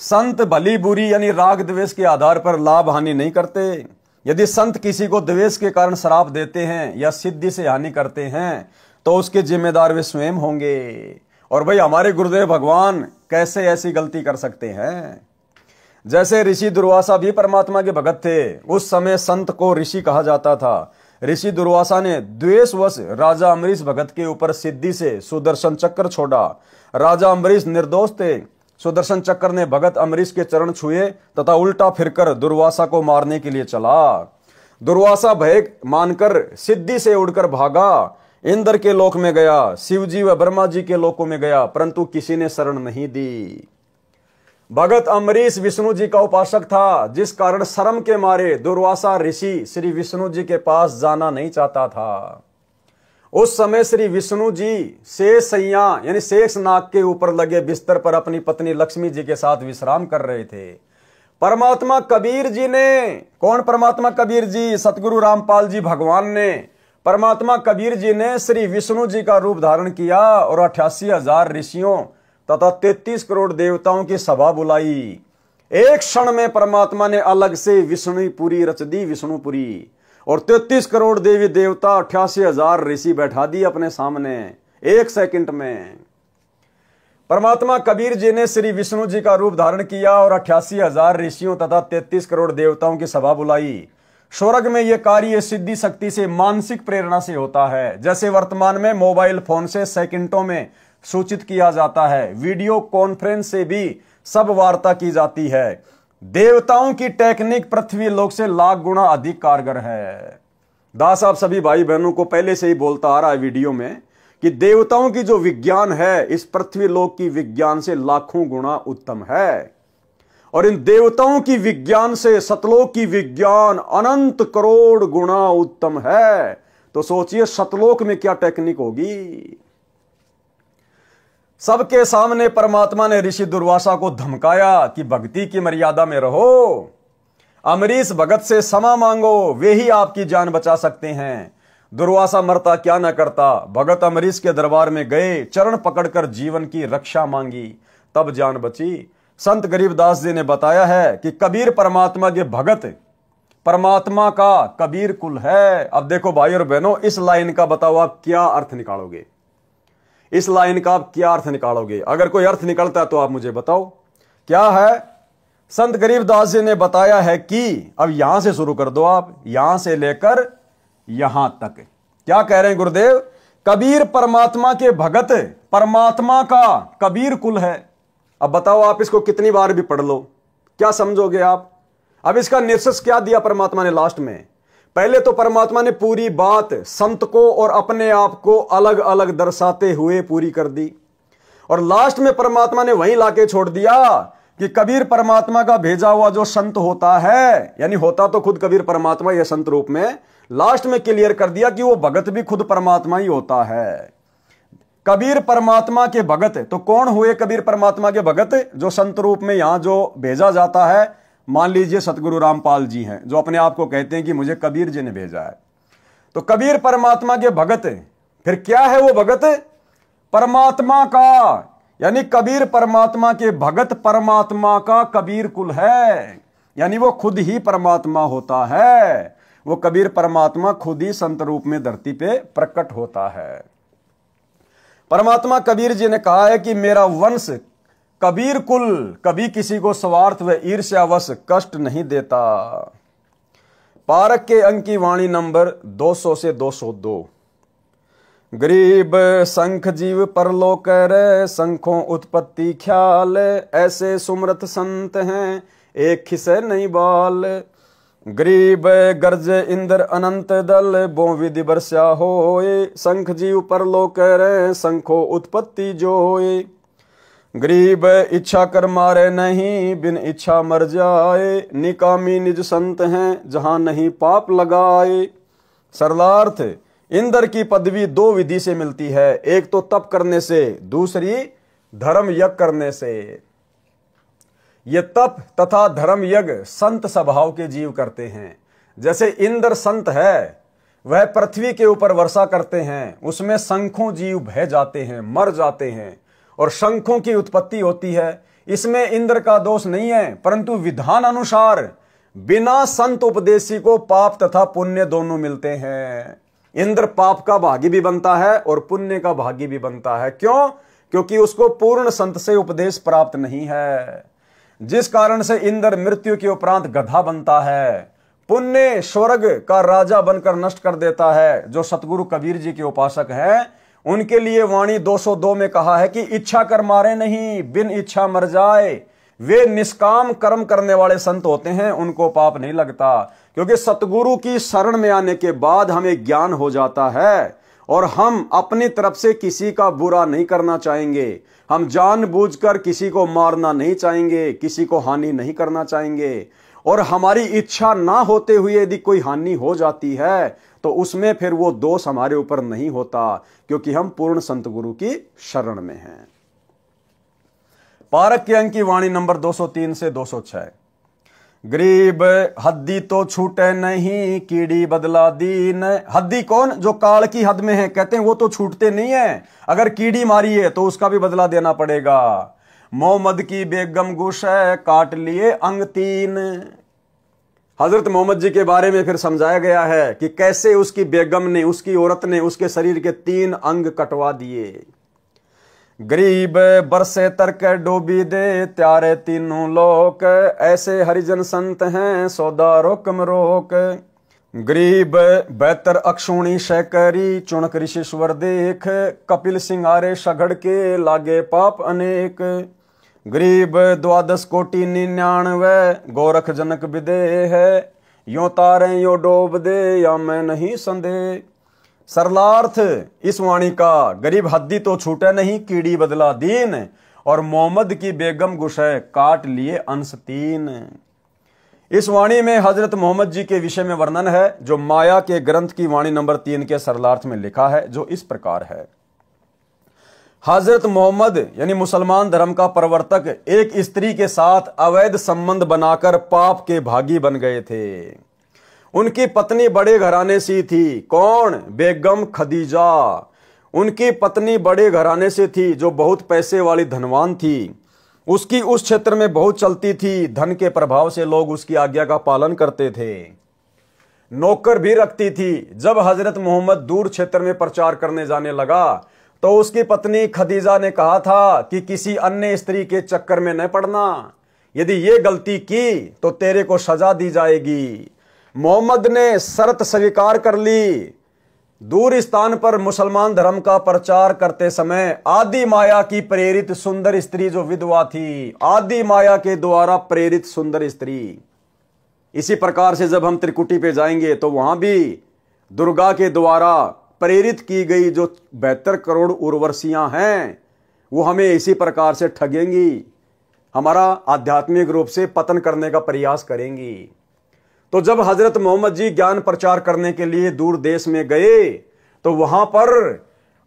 संत भली बुरी यानी राग द्वेष के आधार पर लाभ हानि नहीं करते। यदि संत किसी को द्वेष के कारण श्राप देते हैं या सिद्धि से हानि करते हैं तो उसके जिम्मेदार वे स्वयं होंगे। और भाई, हमारे गुरुदेव भगवान कैसे ऐसी गलती कर सकते हैं? जैसे ऋषि दुर्वासा भी परमात्मा के भगत थे, उस समय संत को ऋषि कहा जाता था। ऋषि दुर्वासा ने द्वेषवश राजा अम्बरीश भगत के ऊपर सिद्धि से सुदर्शन चक्र छोड़ा। राजा अम्बरीश निर्दोष थे। सुदर्शन चक्र ने भगत अम्बरीश के चरण छुए तथा उल्टा फिरकर दुर्वासा को मारने के लिए चला। दुर्वासा भय मानकर सिद्धि से उड़कर भागा, इंद्र के लोक में गया, शिवजी व ब्रह्मा जी के लोकों में गया, परंतु किसी ने शरण नहीं दी। भगत अम्बरीश विष्णु जी का उपासक था, जिस कारण शर्म के मारे दुर्वासा ऋषि श्री विष्णु जी के पास जाना नहीं चाहता था। उस समय श्री विष्णु जी शेष सैया यानी शेष नाग के ऊपर लगे बिस्तर पर अपनी पत्नी लक्ष्मी जी के साथ विश्राम कर रहे थे। परमात्मा कबीर जी ने, कौन परमात्मा कबीर जी? सतगुरु रामपाल जी भगवान ने, परमात्मा कबीर जी ने श्री विष्णु जी का रूप धारण किया और 88,000 ऋषियों तथा 33 करोड़ देवताओं की सभा बुलाई। एक क्षण में परमात्मा ने अलग से विष्णुपुरी रच दी, विष्णुपुरी, और 33 करोड़ देवी देवता 88,000 ऋषि बैठा दिए अपने सामने एक सेकंड में। परमात्मा कबीर जी ने श्री विष्णु जी का रूप धारण किया और 88,000 ऋषियों तथा 33 करोड़ देवताओं की सभा बुलाई। स्वर्ग में यह कार्य सिद्धि शक्ति से, मानसिक प्रेरणा से होता है। जैसे वर्तमान में मोबाइल फोन से सेकंडों में सूचित किया जाता है, वीडियो कॉन्फ्रेंस से भी सब वार्ता की जाती है। देवताओं की टेक्निक पृथ्वी लोक से लाख गुना अधिक कारगर है। दास आप सभी भाई बहनों को पहले से ही बोलता आ रहा है वीडियो में कि देवताओं की जो विज्ञान है इस पृथ्वी लोक की विज्ञान से लाखों गुना उत्तम है। और इन देवताओं की विज्ञान से सतलोक की विज्ञान अनंत करोड़ गुना उत्तम है। तो सोचिए सतलोक में क्या टेक्निक होगी। सबके सामने परमात्मा ने ऋषि दुर्वासा को धमकाया कि भक्ति की मर्यादा में रहो, अमरीश भगत से क्षमा मांगो, वे ही आपकी जान बचा सकते हैं। दुर्वासा मरता क्या न करता, भगत अमरीश के दरबार में गए, चरण पकड़कर जीवन की रक्षा मांगी, तब जान बची। संत गरीबदास जी ने बताया है कि कबीर परमात्मा के भगत परमात्मा का कबीर कुल है। अब देखो भाई और बहनों, इस लाइन का बताओ आप क्या अर्थ निकालोगे, इस लाइन का आप क्या अर्थ निकालोगे? अगर कोई अर्थ निकलता है तो आप मुझे बताओ क्या है। संत गरीबदास जी ने बताया है कि, अब यहां से शुरू कर दो आप, यहां से लेकर यहां तक क्या कह रहे हैं गुरुदेव? कबीर परमात्मा के भगत परमात्मा का कबीर कुल है। अब बताओ आप इसको कितनी बार भी पढ़ लो, क्या समझोगे आप? अब इसका निष्कर्ष क्या दिया परमात्मा ने लास्ट में? पहले तो परमात्मा ने पूरी बात संत को और अपने आप को अलग अलग दर्शाते हुए पूरी कर दी, और लास्ट में परमात्मा ने वहीं लाके छोड़ दिया कि कबीर परमात्मा का भेजा हुआ जो संत होता है, यानी होता तो खुद कबीर परमात्मा या संत रूप में, लास्ट में क्लियर कर दिया कि वो भगत भी खुद परमात्मा ही होता है। कबीर परमात्मा के भगत तो कौन हुए? कबीर परमात्मा के भगत जो संत रूप में यहां जो भेजा जाता है, मान लीजिए सतगुरु रामपाल जी हैं जो अपने आप को कहते हैं कि मुझे कबीर जी ने भेजा है, तो कबीर परमात्मा के भगत फिर क्या है? वो भगत परमात्मा का, यानी कबीर परमात्मा के भगत परमात्मा का कबीर कुल है, यानी वो खुद ही परमात्मा होता है। वो कबीर परमात्मा खुद ही संत रूप में धरती पे प्रकट होता है। परमात्मा कबीर जी ने कहा है कि मेरा वंश कबीर कुल कभी किसी को स्वार्थ व ईर्ष्यावश कष्ट नहीं देता। पारक के अंक की वाणी नंबर 200 से 202। गरीब संख जीव परलोक रे, संखों उत्पत्ति ख्याल, ऐसे सुमरत संत हैं एक खिसे नहीं बाल। गरीब गर्ज इंद्र अनंत दल, बो विधि बरस्या होए, संख जीव परलोक रे, संखों उत्पत्ति जोए। गरीब इच्छा कर मारे नहीं, बिन इच्छा मर जाए, निकामी निज संत हैं जहां नहीं पाप लगाए। सरलार्थ, इंद्र की पदवी दो विधि से मिलती है, एक तो तप करने से, दूसरी धर्म यज्ञ करने से। ये तप तथा धर्म यज्ञ संत स्वभाव के जीव करते हैं। जैसे इंद्र संत है, वह पृथ्वी के ऊपर वर्षा करते हैं, उसमें शंखों जीव बह जाते हैं, मर जाते हैं और शंखों की उत्पत्ति होती है। इसमें इंद्र का दोष नहीं है, परंतु विधान अनुसार बिना संत उपदेशी को पाप तथा पुण्य दोनों मिलते हैं। इंद्र पाप का भागी भी बनता है और पुण्य का भागी भी बनता है। क्यों? क्योंकि उसको पूर्ण संत से उपदेश प्राप्त नहीं है, जिस कारण से इंद्र मृत्यु के उपरांत गधा बनता है। पुण्य स्वर्ग का राजा बनकर नष्ट कर देता है। जो सतगुरु कबीर जी के उपासक हैं, उनके लिए वाणी 202 में कहा है कि इच्छा कर मारे नहीं, बिन इच्छा मर जाए। वे निष्काम कर्म करने वाले संत होते हैं, उनको पाप नहीं लगता, क्योंकि सतगुरु की शरण में आने के बाद हमें ज्ञान हो जाता है और हम अपनी तरफ से किसी का बुरा नहीं करना चाहेंगे। हम जानबूझकर किसी को मारना नहीं चाहेंगे, किसी को हानि नहीं करना चाहेंगे, और हमारी इच्छा ना होते हुए यदि कोई हानि हो जाती है तो उसमें फिर वो दोष हमारे ऊपर नहीं होता, क्योंकि हम पूर्ण संत गुरु की शरण में हैं। पारक के अंक की वाणी नंबर 203 से 206। गरीब हद्दी तो छूटे नहीं, कीड़ी बदला दीन। हद्दी कौन? जो काल की हद में है, कहते हैं वो तो छूटते नहीं है, अगर कीड़ी मारी है तो उसका भी बदला देना पड़ेगा। मोहम्मद की बेगम गुश है, काट लिए अंग 3। हजरत मोहम्मद जी के बारे में फिर समझाया गया है कि कैसे उसकी बेगम ने, उसकी औरत ने उसके शरीर के 3 अंग कटवा दिए। गरीब बरसे तरक डोबी दे, त्यारे तीनों लोक, ऐसे हरिजन संत हैं सौदा रोकम रोक। गरीब बेहतर अक्षुणी शैकरी चुणक ऋषिश्वर देख, कपिल सिंहारे सघड़ के लागे पाप अनेक। गरीब 12 कोटि 99 गोरख जनक विदेह है, यो तारे यो डोब दे या मैं नहीं संदेह। सरलार्थ इस वाणी का, गरीब हद्दी तो छूटे नहीं कीड़ी बदला दीन, और मोहम्मद की बेगम गुशे काट लिए अंश 3। इस वाणी में हजरत मोहम्मद जी के विषय में वर्णन है जो माया के ग्रंथ की वाणी नंबर 3 के सरलार्थ में लिखा है, जो इस प्रकार है। हजरत मोहम्मद यानी मुसलमान धर्म का प्रवर्तक एक स्त्री के साथ अवैध संबंध बनाकर पाप के भागी बन गए थे। उनकी पत्नी बड़े घराने से थी। कौन? बेगम खदीजा। उनकी पत्नी बड़े घराने से थी जो बहुत पैसे वाली धनवान थी। उसकी उस क्षेत्र में बहुत चलती थी। धन के प्रभाव से लोग उसकी आज्ञा का पालन करते थे। नौकर भी रखती थी। जब हजरत मोहम्मद दूर क्षेत्र में प्रचार करने जाने लगा तो उसकी पत्नी खदीजा ने कहा था कि किसी अन्य स्त्री के चक्कर में न पड़ना। यदि ये गलती की तो तेरे को सजा दी जाएगी। मोहम्मद ने शर्त स्वीकार कर ली। दूर स्थान पर मुसलमान धर्म का प्रचार करते समय आदि माया की प्रेरित सुंदर स्त्री जो विधवा थी, आदि माया के द्वारा प्रेरित सुंदर स्त्री। इसी प्रकार से जब हम त्रिकुटी पे जाएंगे तो वहां भी दुर्गा के द्वारा प्रेरित की गई जो 72 करोड़ उर्वशियां हैं वो हमें इसी प्रकार से ठगेंगी, हमारा आध्यात्मिक रूप से पतन करने का प्रयास करेंगी। तो जब हजरत मोहम्मद जी ज्ञान प्रचार करने के लिए दूर देश में गए तो वहां पर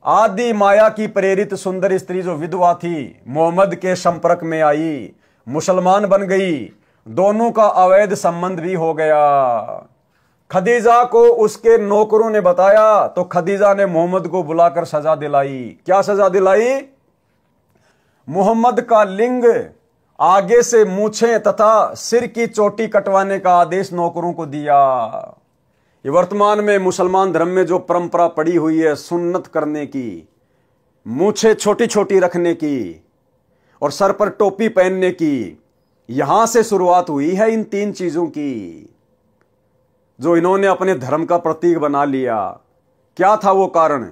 आदि माया की प्रेरित सुंदर स्त्री जो विधवा थी मोहम्मद के संपर्क में आई, मुसलमान बन गई। दोनों का अवैध संबंध भी हो गया। खदीजा को उसके नौकरों ने बताया तो खदीजा ने मोहम्मद को बुलाकर सजा दिलाई। क्या सजा दिलाई? मोहम्मद का लिंग, आगे से मूछें तथा सिर की चोटी कटवाने का आदेश नौकरों को दिया। ये वर्तमान में मुसलमान धर्म में जो परंपरा पड़ी हुई है सुन्नत करने की, मूछें छोटी छोटी रखने की और सर पर टोपी पहनने की, यहां से शुरुआत हुई है इन 3 चीजों की जो इन्होंने अपने धर्म का प्रतीक बना लिया। क्या था वो कारण?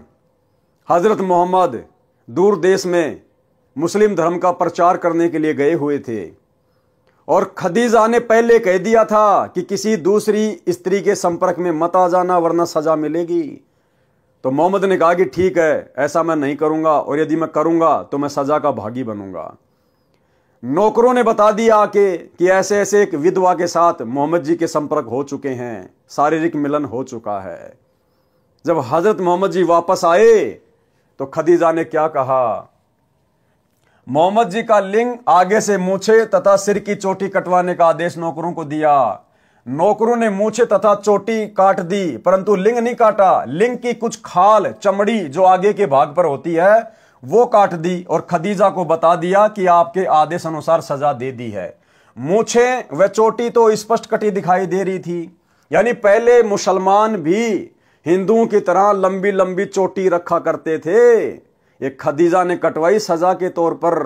हजरत मोहम्मद दूर देश में मुस्लिम धर्म का प्रचार करने के लिए गए हुए थे और खदीजा ने पहले कह दिया था कि किसी दूसरी स्त्री के संपर्क में मत आ जाना वरना सजा मिलेगी। तो मोहम्मद ने कहा कि ठीक है, ऐसा मैं नहीं करूंगा और यदि मैं करूंगा तो मैं सजा का भागी बनूंगा। नौकरों ने बता दिया कि ऐसे ऐसे एक विधवा के साथ मोहम्मद जी के संपर्क हो चुके हैं, शारीरिक मिलन हो चुका है। जब हजरत मोहम्मद जी वापस आए तो खदीजा ने क्या कहा? मोहम्मद जी का लिंग, आगे से मूछे तथा सिर की चोटी कटवाने का आदेश नौकरों को दिया। नौकरों ने मूछे तथा चोटी काट दी परंतु लिंग नहीं काटा। लिंग की कुछ खाल, चमड़ी जो आगे के भाग पर होती है वो काट दी और खदीजा को बता दिया कि आपके आदेश अनुसार सजा दे दी है। मूछे व चोटी तो स्पष्ट कटी दिखाई दे रही थी, यानी पहले मुसलमान भी हिंदुओं की तरह लंबी लंबी चोटी रखा करते थे। ये खदीजा ने कटवाई सजा के तौर पर।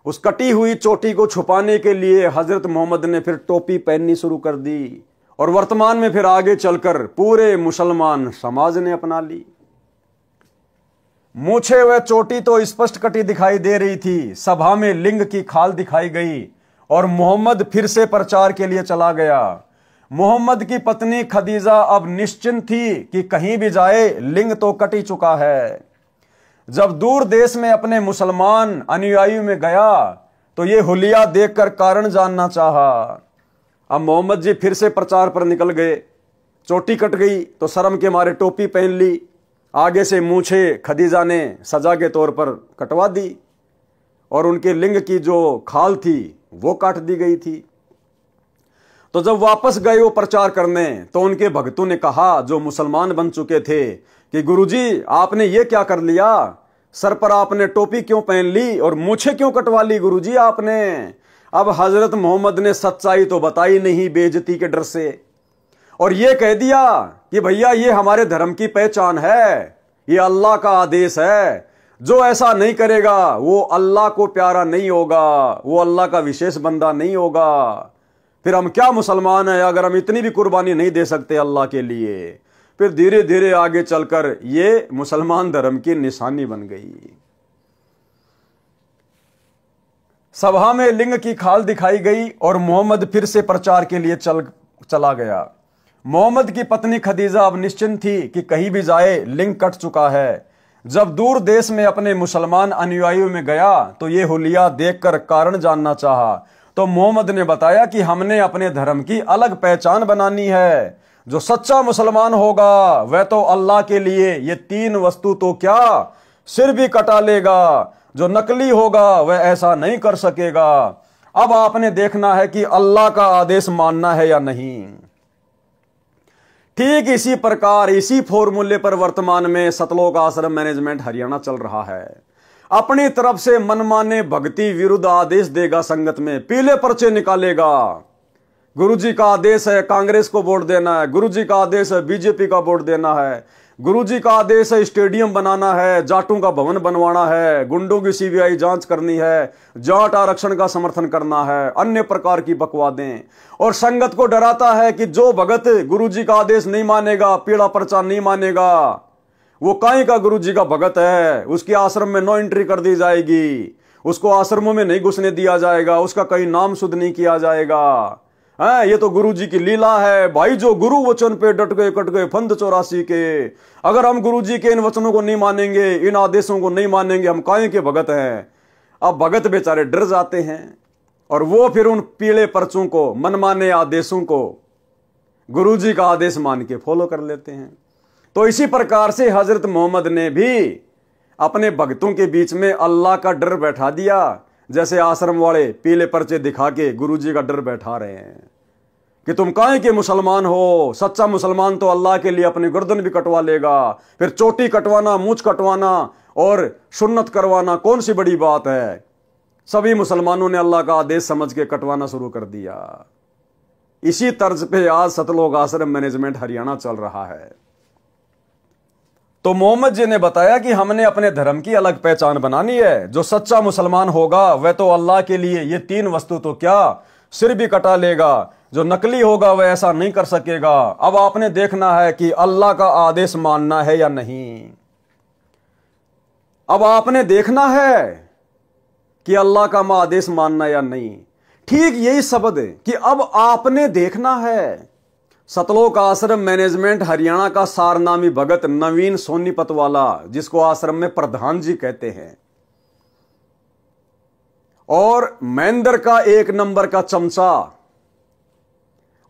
उस कटी हुई चोटी को छुपाने के लिए हजरत मोहम्मद ने फिर टोपी पहननी शुरू कर दी और वर्तमान में फिर आगे चलकर पूरे मुसलमान समाज ने अपना ली। मूछे व चोटी तो स्पष्ट कटी दिखाई दे रही थी, सभा में लिंग की खाल दिखाई गई और मोहम्मद फिर से प्रचार के लिए चला गया। मोहम्मद की पत्नी खदीजा अब निश्चिंत थी कि कहीं भी जाए लिंग तो कट ही चुका है। जब दूर देश में अपने मुसलमान अनुयायियों में गया तो ये हुलिया देखकर कारण जानना चाहा। अब मोहम्मद जी फिर से प्रचार पर निकल गए। चोटी कट गई तो शर्म के मारे टोपी पहन ली, आगे से मूछे खदीजा ने सजा के तौर पर कटवा दी और उनके लिंग की जो खाल थी वो काट दी गई थी। तो जब वापस गए वो प्रचार करने तो उनके भक्तों ने कहा, जो मुसलमान बन चुके थे, कि गुरुजी आपने ये क्या कर लिया? सर पर आपने टोपी क्यों पहन ली और मूछें क्यों कटवा ली गुरुजी आपने? अब हजरत मोहम्मद ने सच्चाई तो बताई नहीं बेइज्जती के डर से, और ये कह दिया कि भैया ये हमारे धर्म की पहचान है, ये अल्लाह का आदेश है, जो ऐसा नहीं करेगा वो अल्लाह को प्यारा नहीं होगा, वो अल्लाह का विशेष बंदा नहीं होगा। फिर हम क्या मुसलमान हैं अगर हम इतनी भी कुर्बानी नहीं दे सकते अल्लाह के लिए। फिर धीरे धीरे आगे चलकर ये मुसलमान धर्म की निशानी बन गई। सभा में लिंग की खाल दिखाई गई और मोहम्मद फिर से प्रचार के लिए चला गया। मोहम्मद की पत्नी खदीजा अब निश्चिंत थी कि कहीं भी जाए लिंग कट चुका है। जब दूर देश में अपने मुसलमान अनुयायियों में गया तो ये हुलिया देखकर कारण जानना चाहा, तो मोहम्मद ने बताया कि हमने अपने धर्म की अलग पहचान बनानी है। जो सच्चा मुसलमान होगा वह तो अल्लाह के लिए ये 3 वस्तु तो क्या सिर भी कटा लेगा, जो नकली होगा वह ऐसा नहीं कर सकेगा। अब आपने देखना है कि अल्लाह का आदेश मानना है या नहीं। ठीक इसी प्रकार इसी फॉर्मूले पर वर्तमान में सतलोक आश्रम मैनेजमेंट हरियाणा चल रहा है। अपनी तरफ से मनमाने भक्ति विरुद्ध आदेश देगा, संगत में पीले पर्चे निकालेगा। गुरुजी का आदेश है कांग्रेस को वोट देना है, गुरुजी का आदेश है बीजेपी का वोट देना है, गुरुजी का आदेश है स्टेडियम बनाना है, जाटों का भवन बनवाना है, गुंडों की सीबीआई जांच करनी है, जाट आरक्षण का समर्थन करना है, अन्य प्रकार की बकवादें। और संगत को डराता है कि जो भगत गुरुजी का आदेश नहीं मानेगा, पीला पर्चा नहीं मानेगा, वो काहे का गुरुजी का भगत है, उसके आश्रम में नो एंट्री कर दी जाएगी, उसको आश्रमों में नहीं घुसने दिया जाएगा, उसका कहीं नाम शुद्ध नहीं किया जाएगा। ये तो गुरुजी की लीला है भाई। जो गुरु वचन पे डट गए कट गए फंद 84 के। अगर हम गुरुजी के इन वचनों को नहीं मानेंगे, इन आदेशों को नहीं मानेंगे, हम काहे के भगत हैं। अब भगत बेचारे डर जाते हैं और वो फिर उन पीले पर्चों को, मनमाने आदेशों को गुरुजी का आदेश मान के फॉलो कर लेते हैं। तो इसी प्रकार से हजरत मोहम्मद ने भी अपने भक्तों के बीच में अल्लाह का डर बैठा दिया, जैसे आश्रम वाले पीले पर्चे दिखा के गुरुजी का डर बैठा रहे हैं कि तुम काहे के मुसलमान हो। सच्चा मुसलमान तो अल्लाह के लिए अपनी गर्दन भी कटवा लेगा। फिर चोटी कटवाना, मूंछ कटवाना और सुन्नत करवाना कौन सी बड़ी बात है। सभी मुसलमानों ने अल्लाह का आदेश समझ के कटवाना शुरू कर दिया। इसी तर्ज पे आज सतलोक आश्रम मैनेजमेंट हरियाणा चल रहा है। तो मोहम्मद जी ने बताया कि हमने अपने धर्म की अलग पहचान बनानी है। जो सच्चा मुसलमान होगा वह तो अल्लाह के लिए ये 3 वस्तु तो क्या सिर भी कटा लेगा, जो नकली होगा वह ऐसा नहीं कर सकेगा। अब आपने देखना है कि अल्लाह का आदेश मानना है या नहीं। अब आपने देखना है कि अल्लाह का आदेश मानना या नहीं। ठीक यही शब्द है कि अब आपने देखना है। सतलोक आश्रम मैनेजमेंट हरियाणा का सारनामी भगत नवीन सोनीपत वाला, जिसको आश्रम में प्रधान जी कहते हैं, और महेंद्र का 1 नंबर का चमचा।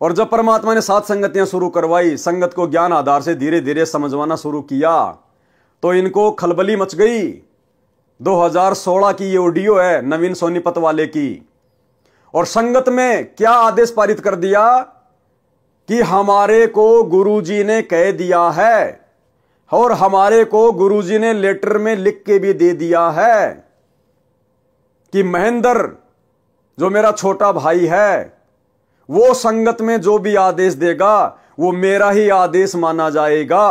और जब परमात्मा ने 7 संगतियां शुरू करवाई, संगत को ज्ञान आधार से धीरे धीरे समझवाना शुरू किया, तो इनको खलबली मच गई। 2016 की ये ऑडियो है नवीन सोनीपत वाले की। और संगत में क्या आदेश पारित कर दिया कि हमारे को गुरुजी ने कह दिया है और हमारे को गुरुजी ने लेटर में लिख के भी दे दिया है कि महेंद्र जो मेरा छोटा भाई है वो संगत में जो भी आदेश देगा वो मेरा ही आदेश माना जाएगा।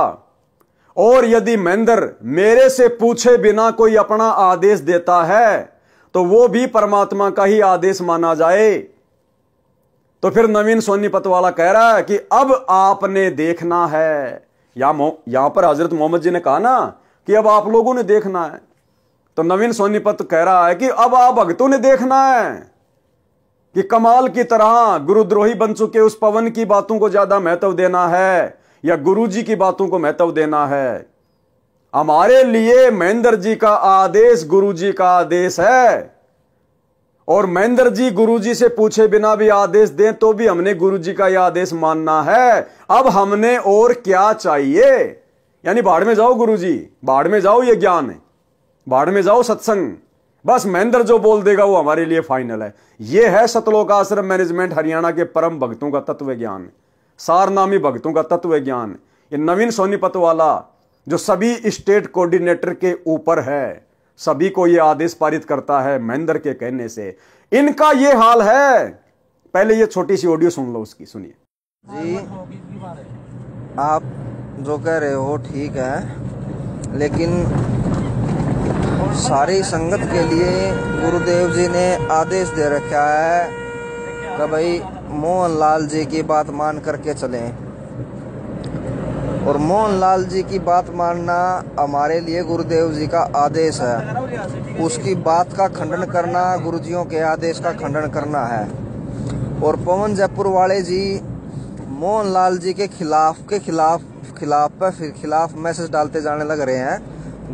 और यदि महेंद्र मेरे से पूछे बिना कोई अपना आदेश देता है तो वो भी परमात्मा का ही आदेश माना जाए। तो फिर नवीन सोनीपत वाला कह रहा है कि अब आपने देखना है। यहां पर हजरत मोहम्मद जी ने कहा ना कि अब आप लोगों ने देखना है, तो नवीन सोनीपत कह रहा है कि अब आप भक्तों ने देखना है कि कमाल की तरह गुरुद्रोही बन चुके उस पवन की बातों को ज्यादा महत्व देना है या गुरुजी की बातों को महत्व देना है। हमारे लिए महेंद्र जी का आदेश गुरुजी का आदेश है, और महेंद्र जी गुरुजी से पूछे बिना भी आदेश दें तो भी हमने गुरुजी का यह आदेश मानना है। अब हमने और क्या चाहिए, यानी बाढ़ में जाओ गुरुजी, बाढ़ में जाओ ये ज्ञान है, बाढ़ में जाओ सत्संग, बस महेंद्र जो बोल देगा वो हमारे लिए फाइनल है। यह है सतलोक आश्रम मैनेजमेंट हरियाणा के परम भक्तों का तत्व ज्ञान, सारनामी भक्तों का तत्व ज्ञान। ये नवीन सोनीपत वाला जो सभी स्टेट कोऑर्डिनेटर के ऊपर है, सभी को यह आदेश पारित करता है महेंद्र के कहने से, इनका यह हाल है। पहले ये छोटी सी ऑडियो सुन लो उसकी, सुनिए जी। आप जो कह रहे हो ठीक है, लेकिन सारी संगत के लिए गुरुदेव जी ने आदेश दे रखा है कि भाई मोहनलाल जी की बात मान करके चलें। और मोहनलाल जी की बात मानना हमारे लिए गुरुदेव जी का आदेश है। उसकी बात का खंडन करना गुरुजियों के आदेश का खंडन करना है। और पवन जयपुर वाले जी मोहनलाल जी के खिलाफ मैसेज डालते जाने लग रहे हैं,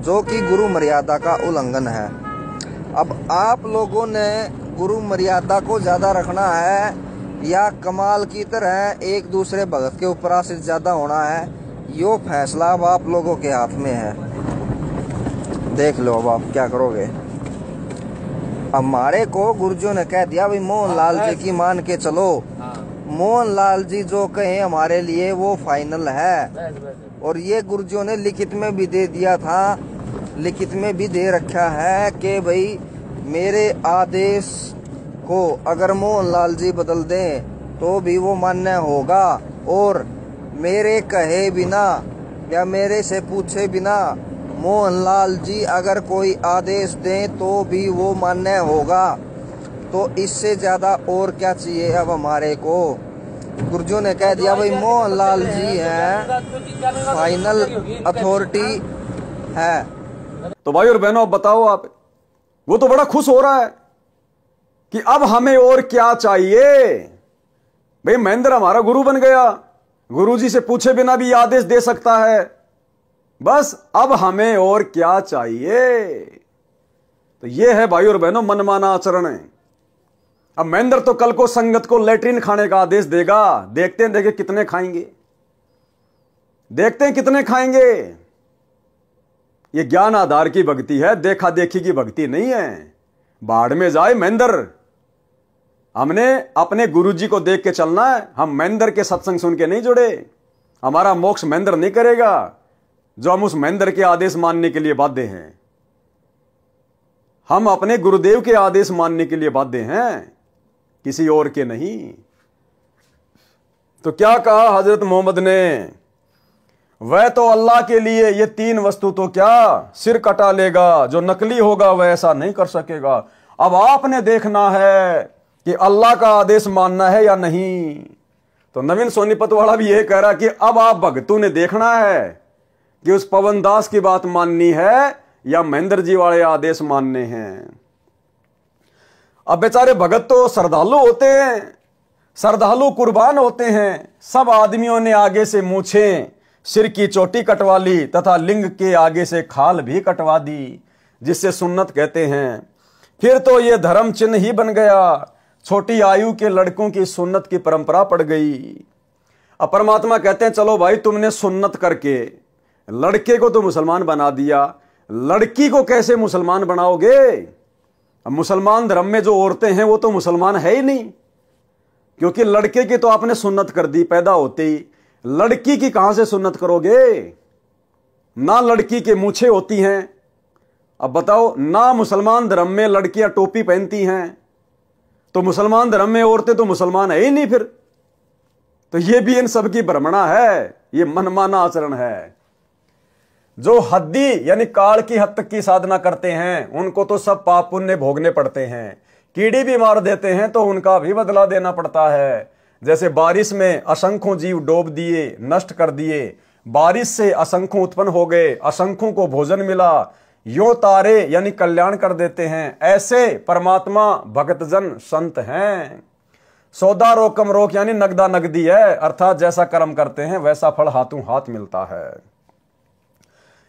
जो कि गुरु मर्यादा का उल्लंघन है। अब आप लोगों ने गुरु मर्यादा को ज्यादा रखना है या कमाल की तरह एक दूसरे भगत के ऊपर आश्रित ज्यादा होना है, यो फैसला अब आप लोगों के हाथ में है। देख लो अब आप क्या करोगे। हमारे को गुरुजियों ने कह दिया भाई मोहनलाल जी की मान के चलो। मोहनलाल जी जो कहें हमारे लिए वो फाइनल है। और ये गुरुजियों ने लिखित में भी दे दिया था, लिखित में भी दे रखा है कि भाई मेरे आदेश को अगर मोहनलाल जी बदल दें तो भी वो मान्य होगा। और मेरे कहे बिना या मेरे से पूछे बिना मोहनलाल जी अगर कोई आदेश दें तो भी वो मान्य होगा। तो इससे ज्यादा और क्या चाहिए अब हमारे को। गुरुजियों ने कह दिया भाई मोहनलाल जी हैं, फाइनल अथॉरिटी है। तो भाई और बहनों अब बताओ आप, वो तो बड़ा खुश हो रहा है कि अब हमें और क्या चाहिए। भाई महेंद्र हमारा गुरु बन गया, गुरुजी से पूछे बिना भी आदेश दे सकता है, बस अब हमें और क्या चाहिए। तो यह है भाई और बहनों मनमाना आचरण है। अब महेंद्र तो कल को संगत को लेटरिन खाने का आदेश देगा, देखते हैं देखे कितने खाएंगे, देखते हैं कितने खाएंगे। यह ज्ञान आधार की भक्ति है, देखा देखी की भक्ति नहीं है। बाढ़ में जाए महेंद्र, हमने अपने गुरुजी को देख के चलना है। हम महेंद्र के सत्संग सुन के नहीं जुड़े, हमारा मोक्ष महेंद्र नहीं करेगा जो हम उस महेंद्र के आदेश मानने के लिए बाध्य हैं। हम अपने गुरुदेव के आदेश मानने के लिए बाध्य हैं, किसी और के नहीं। तो क्या कहा हजरत मोहम्मद ने, वह तो अल्लाह के लिए ये तीन वस्तु तो क्या सिर कटा लेगा, जो नकली होगा वह ऐसा नहीं कर सकेगा। अब आपने देखना है कि अल्लाह का आदेश मानना है या नहीं। तो नवीन सोनीपत वाला भी यह कह रहा कि अब आप भगतों ने देखना है कि उस पवन दास की बात माननी है या महेंद्र जी वाले आदेश मानने हैं। अब बेचारे भगत तो श्रद्धालु होते हैं, श्रद्धालु कुर्बान होते हैं। सब आदमियों ने आगे से मूछें, सिर की चोटी कटवा ली तथा लिंग के आगे से खाल भी कटवा दी, जिससे सुन्नत कहते हैं। फिर तो यह धर्म चिन्ह ही बन गया, छोटी आयु के लड़कों की सुन्नत की परंपरा पड़ गई। अब परमात्मा कहते हैं चलो भाई तुमने सुन्नत करके लड़के को तो मुसलमान बना दिया, लड़की को कैसे मुसलमान बनाओगे। अब मुसलमान धर्म में जो औरतें हैं वो तो मुसलमान है ही नहीं, क्योंकि लड़के की तो आपने सुन्नत कर दी पैदा होते ही। लड़की की कहां से सुन्नत करोगे, ना लड़की के मूछे होती हैं। अब बताओ, ना मुसलमान धर्म में लड़कियां टोपी पहनती हैं, तो मुसलमान धर्म में औरतें तो मुसलमान है ही नहीं फिर। तो ये भी इन सब की भ्रमणा है, ये मनमाना आचरण है। जो हद्दी यानी काल की हद तक की साधना करते हैं उनको तो सब पाप पुण्य भोगने पड़ते हैं। कीड़ी भी मार देते हैं तो उनका भी बदला देना पड़ता है। जैसे बारिश में असंख्यों जीव डूब दिए, नष्ट कर दिए, बारिश से असंख्यों उत्पन्न हो गए, असंख्यों को भोजन मिला, यो तारे यानी कल्याण कर देते हैं। ऐसे परमात्मा भक्तजन संत हैं। सौदा रोकम रोक यानी नगदा नगदी है, अर्थात जैसा कर्म करते हैं वैसा फल हाथों हाथ मिलता है।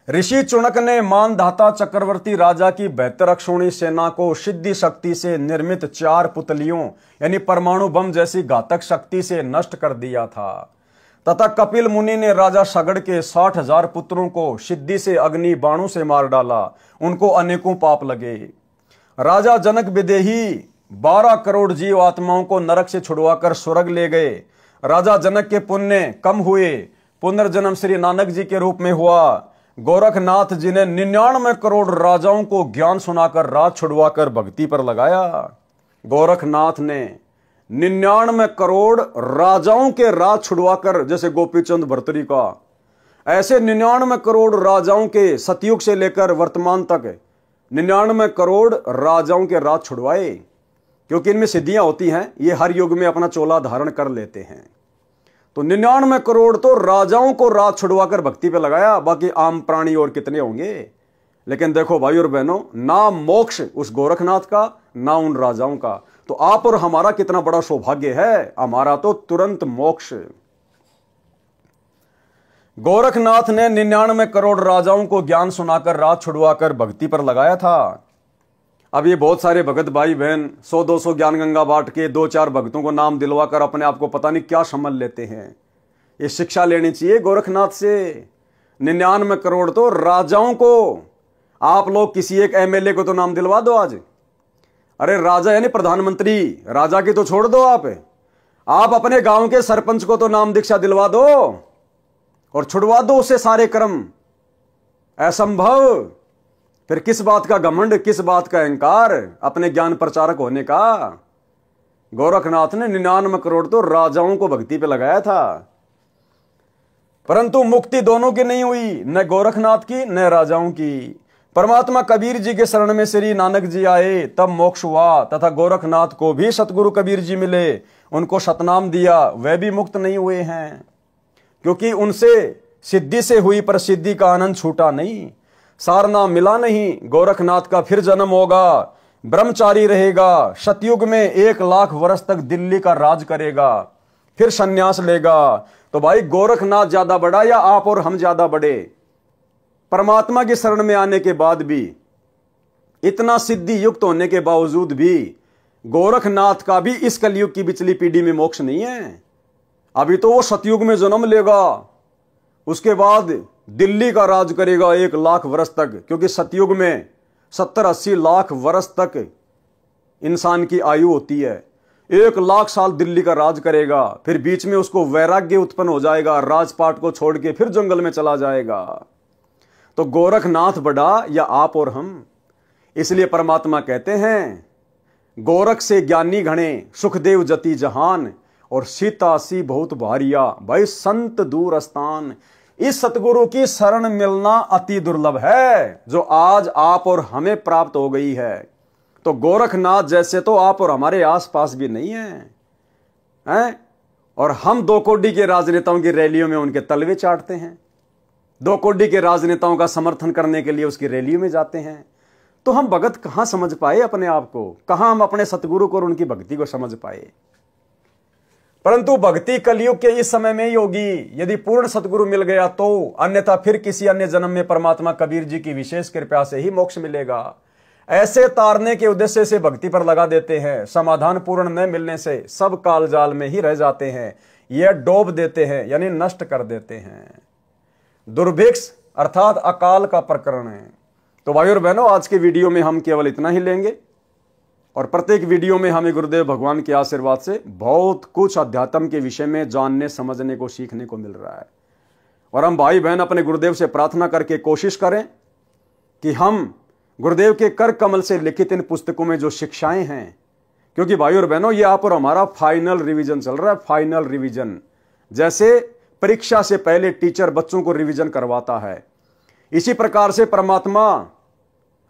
ऋषि चुनक ने मानधाता चक्रवर्ती राजा की बेहतर अक्षौणी सेना को सिद्धि शक्ति से निर्मित 4 पुतलियों यानी परमाणु बम जैसी घातक शक्ति से नष्ट कर दिया था, तथा कपिल मुनि ने राजा सगड़ के 60,000 पुत्रों को सिद्धि से अग्नि बाणों से मार डाला। उनको अनेकों पाप लगे। राजा जनक विदेही 12 करोड़ जीव आत्माओं को नरक से छुड़वाकर स्वर्ग ले गए। राजा जनक के पुण्य कम हुए, पुनर्जन्म श्री नानक जी के रूप में हुआ। गोरखनाथ जी ने 99 करोड़ राजाओं को ज्ञान सुनाकर राज छुड़वाकर भक्ति पर लगाया। गोरखनाथ ने 99 करोड़ राजाओं के राज छुड़वाकर, जैसे गोपीचंद भर्तरी का, ऐसे 99 करोड़ राजाओं के सतयुग से लेकर वर्तमान तक 99 करोड़ राजाओं के राज छुड़वाए। क्योंकि इनमें सिद्धियां होती हैं, ये हर युग में अपना चोला धारण कर लेते हैं। तो 99 करोड़ तो राजाओं को राज छुड़वाकर भक्ति पे लगाया, बाकी आम प्राणी और कितने होंगे। लेकिन देखो भाई और बहनों, ना मोक्ष उस गोरखनाथ का, ना उन राजाओं का। तो आप और हमारा कितना बड़ा सौभाग्य है, हमारा तो तुरंत मोक्ष। गोरखनाथ ने 99 करोड़ राजाओं को ज्ञान सुनाकर राज छुड़वाकर भक्ति पर लगाया था। अब ये बहुत सारे भगत भाई बहन 100-200 ज्ञान गंगा बांट के 2-4 भक्तों को नाम दिलवाकर अपने आप को पता नहीं क्या समझ लेते हैं। ये शिक्षा लेनी चाहिए गोरखनाथ से। 99 करोड़ तो राजाओं को, आप लोग किसी एक एमएलए को तो नाम दिलवा दो आज। अरे राजा यानी प्रधानमंत्री, राजा की तो छोड़ दो, आप अपने गांव के सरपंच को तो नाम दीक्षा दिलवा दो और छुड़वा दो उससे सारे कर्म। असंभव। फिर किस बात का घमंड, किस बात का अहंकार अपने ज्ञान प्रचारक होने का। गोरखनाथ ने 99 करोड़ तो राजाओं को भक्ति पे लगाया था, परंतु मुक्ति दोनों की नहीं हुई, न गोरखनाथ की न राजाओं की। परमात्मा कबीर जी के शरण में श्री नानक जी आए, तब मोक्ष हुआ, तथा गोरखनाथ को भी सतगुरु कबीर जी मिले, उनको सतनाम दिया, वह भी मुक्त नहीं हुए हैं, क्योंकि उनसे सिद्धि से हुई प्रसिद्धि का आनंद छूटा नहीं। सारना मिला नहीं, गोरखनाथ का फिर जन्म होगा, ब्रह्मचारी रहेगा, सतयुग में 1 लाख वर्ष तक दिल्ली का राज करेगा, फिर सन्यास लेगा। तो भाई गोरखनाथ ज्यादा बड़ा या आप और हम ज्यादा बड़े? परमात्मा की शरण में आने के बाद भी, इतना सिद्धि युक्त होने के बावजूद भी गोरखनाथ का भी इस कलयुग की पिछली पीढ़ी में मोक्ष नहीं है। अभी तो वो सतयुग में जन्म लेगा, उसके बाद दिल्ली का राज करेगा 1 लाख वर्ष तक, क्योंकि सतयुग में 70-80 लाख वर्ष तक इंसान की आयु होती है। 1 लाख साल दिल्ली का राज करेगा, फिर बीच में उसको वैराग्य उत्पन्न हो जाएगा, राजपाट को छोड़ के फिर जंगल में चला जाएगा। तो गोरखनाथ बड़ा या आप और हम? इसलिए परमात्मा कहते हैं, गोरख से ज्ञानी घणे, सुखदेव जति जहान, और सीता सी बहुत भारिया, भाई संत दूर स्थान। इस सतगुरु की शरण मिलना अति दुर्लभ है, जो आज आप और हमें प्राप्त हो गई है। तो गोरखनाथ जैसे तो आप और हमारे आसपास भी नहीं हैं? और हम 2 कोड़ी के राजनेताओं की रैलियों में उनके तलवे चाटते हैं, 2 कोड़ी के राजनेताओं का समर्थन करने के लिए उसकी रैलियों में जाते हैं। तो हम भगत कहां समझ पाए अपने आप को? कहां हम अपने सतगुरु को और उनकी भक्ति को समझ पाए? परंतु भक्ति कलयुग के इस समय में ही होगी, यदि पूर्ण सतगुरु मिल गया तो, अन्यथा फिर किसी अन्य जन्म में परमात्मा कबीर जी की विशेष कृपा से ही मोक्ष मिलेगा। ऐसे तारने के उद्देश्य से भक्ति पर लगा देते हैं, समाधान पूर्ण न मिलने से सब काल जाल में ही रह जाते हैं, यह डोब देते हैं, यानी नष्ट कर देते हैं। दुर्भिक्ष अर्थात अकाल का प्रकरण है। तो भाई और बहनों, आज के वीडियो में हम केवल इतना ही लेंगे, और प्रत्येक वीडियो में हमें गुरुदेव भगवान के आशीर्वाद से बहुत कुछ अध्यात्म के विषय में जानने समझने को सीखने को मिल रहा है। और हम भाई बहन अपने गुरुदेव से प्रार्थना करके कोशिश करें कि हम गुरुदेव के कर कमल से लिखित इन पुस्तकों में जो शिक्षाएं हैं, क्योंकि भाई और बहनों ये आप और हमारा फाइनल रिवीजन चल रहा है। फाइनल रिवीजन, जैसे परीक्षा से पहले टीचर बच्चों को रिवीजन करवाता है, इसी प्रकार से परमात्मा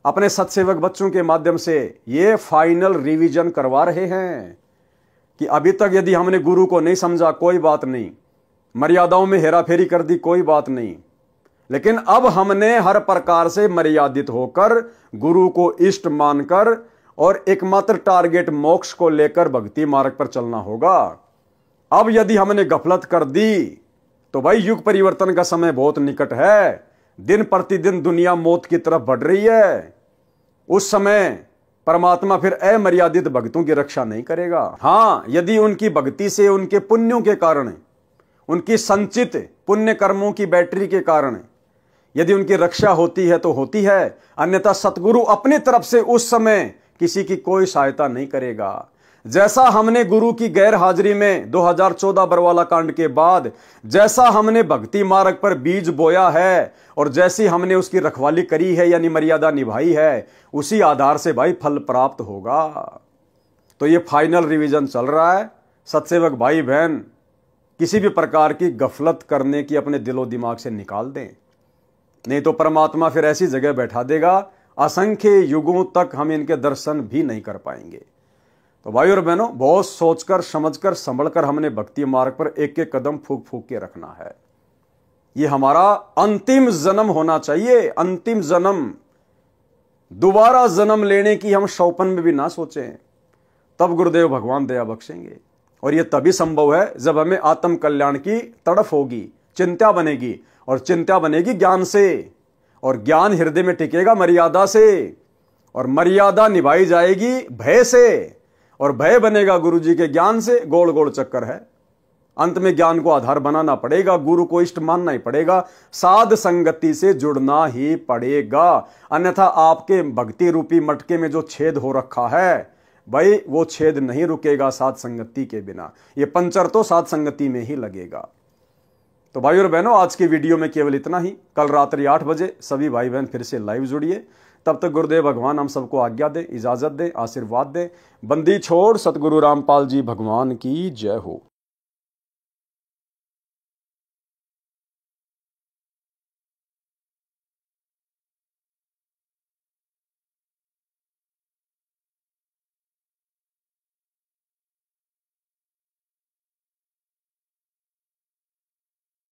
अपने सत्सेवक बच्चों के माध्यम से ये फाइनल रिवीजन करवा रहे हैं कि अभी तक यदि हमने गुरु को नहीं समझा कोई बात नहीं, मर्यादाओं में हेराफेरी कर दी कोई बात नहीं, लेकिन अब हमने हर प्रकार से मर्यादित होकर गुरु को इष्ट मानकर और एकमात्र टारगेट मोक्ष को लेकर भक्ति मार्ग पर चलना होगा। अब यदि हमने गफलत कर दी तो भाई युग परिवर्तन का समय बहुत निकट है, दिन प्रतिदिन दुनिया मौत की तरफ बढ़ रही है। उस समय परमात्मा फिर अमर्यादित भक्तों की रक्षा नहीं करेगा। हां, यदि उनकी भक्ति से, उनके पुण्यों के कारण, उनकी संचित पुण्य कर्मों की बैटरी के कारण यदि उनकी रक्षा होती है तो होती है, अन्यथा सतगुरु अपनी तरफ से उस समय किसी की कोई सहायता नहीं करेगा। जैसा हमने गुरु की गैर हाजिरी में 2014 बरवाला कांड के बाद जैसा हमने भक्ति मार्ग पर बीज बोया है और जैसी हमने उसकी रखवाली करी है यानी मर्यादा निभाई है, उसी आधार से भाई फल प्राप्त होगा। तो ये फाइनल रिवीजन चल रहा है। सत्सेवक भाई बहन किसी भी प्रकार की गफलत करने की अपने दिलो दिमाग से निकाल दें, नहीं तो परमात्मा फिर ऐसी जगह बैठा देगा असंख्य युगों तक हम इनके दर्शन भी नहीं कर पाएंगे। तो भाई और बहनों, बहुत सोचकर समझकर संभलकर हमने भक्ति मार्ग पर एक एक कदम फूक फूक के रखना है। ये हमारा अंतिम जन्म होना चाहिए, अंतिम जन्म। दोबारा जन्म लेने की हम शौपन में भी ना सोचें, तब गुरुदेव भगवान दया बख्शेंगे। और यह तभी संभव है जब हमें आत्म कल्याण की तड़फ होगी, चिंता बनेगी, और चिंता बनेगी ज्ञान से, और ज्ञान हृदय में टिकेगा मर्यादा से, और मर्यादा निभाई जाएगी भय से, और भय बनेगा गुरुजी के ज्ञान से। गोल गोल चक्कर है। अंत में ज्ञान को आधार बनाना पड़ेगा, गुरु को इष्ट मानना ही पड़ेगा, साध संगति से जुड़ना ही पड़ेगा। अन्यथा आपके भक्ति रूपी मटके में जो छेद हो रखा है भाई, वो छेद नहीं रुकेगा साध संगति के बिना। ये पंचर तो साध संगति में ही लगेगा। तो भाई और बहनों, आज की वीडियो में केवल इतना ही। कल रात्रि 8 बजे सभी भाई बहन फिर से लाइव जुड़िए। तब तक गुरुदेव भगवान हम सबको आज्ञा दे, इजाजत दे, आशीर्वाद दे। बंदी छोड़ सतगुरु रामपाल जी भगवान की जय हो।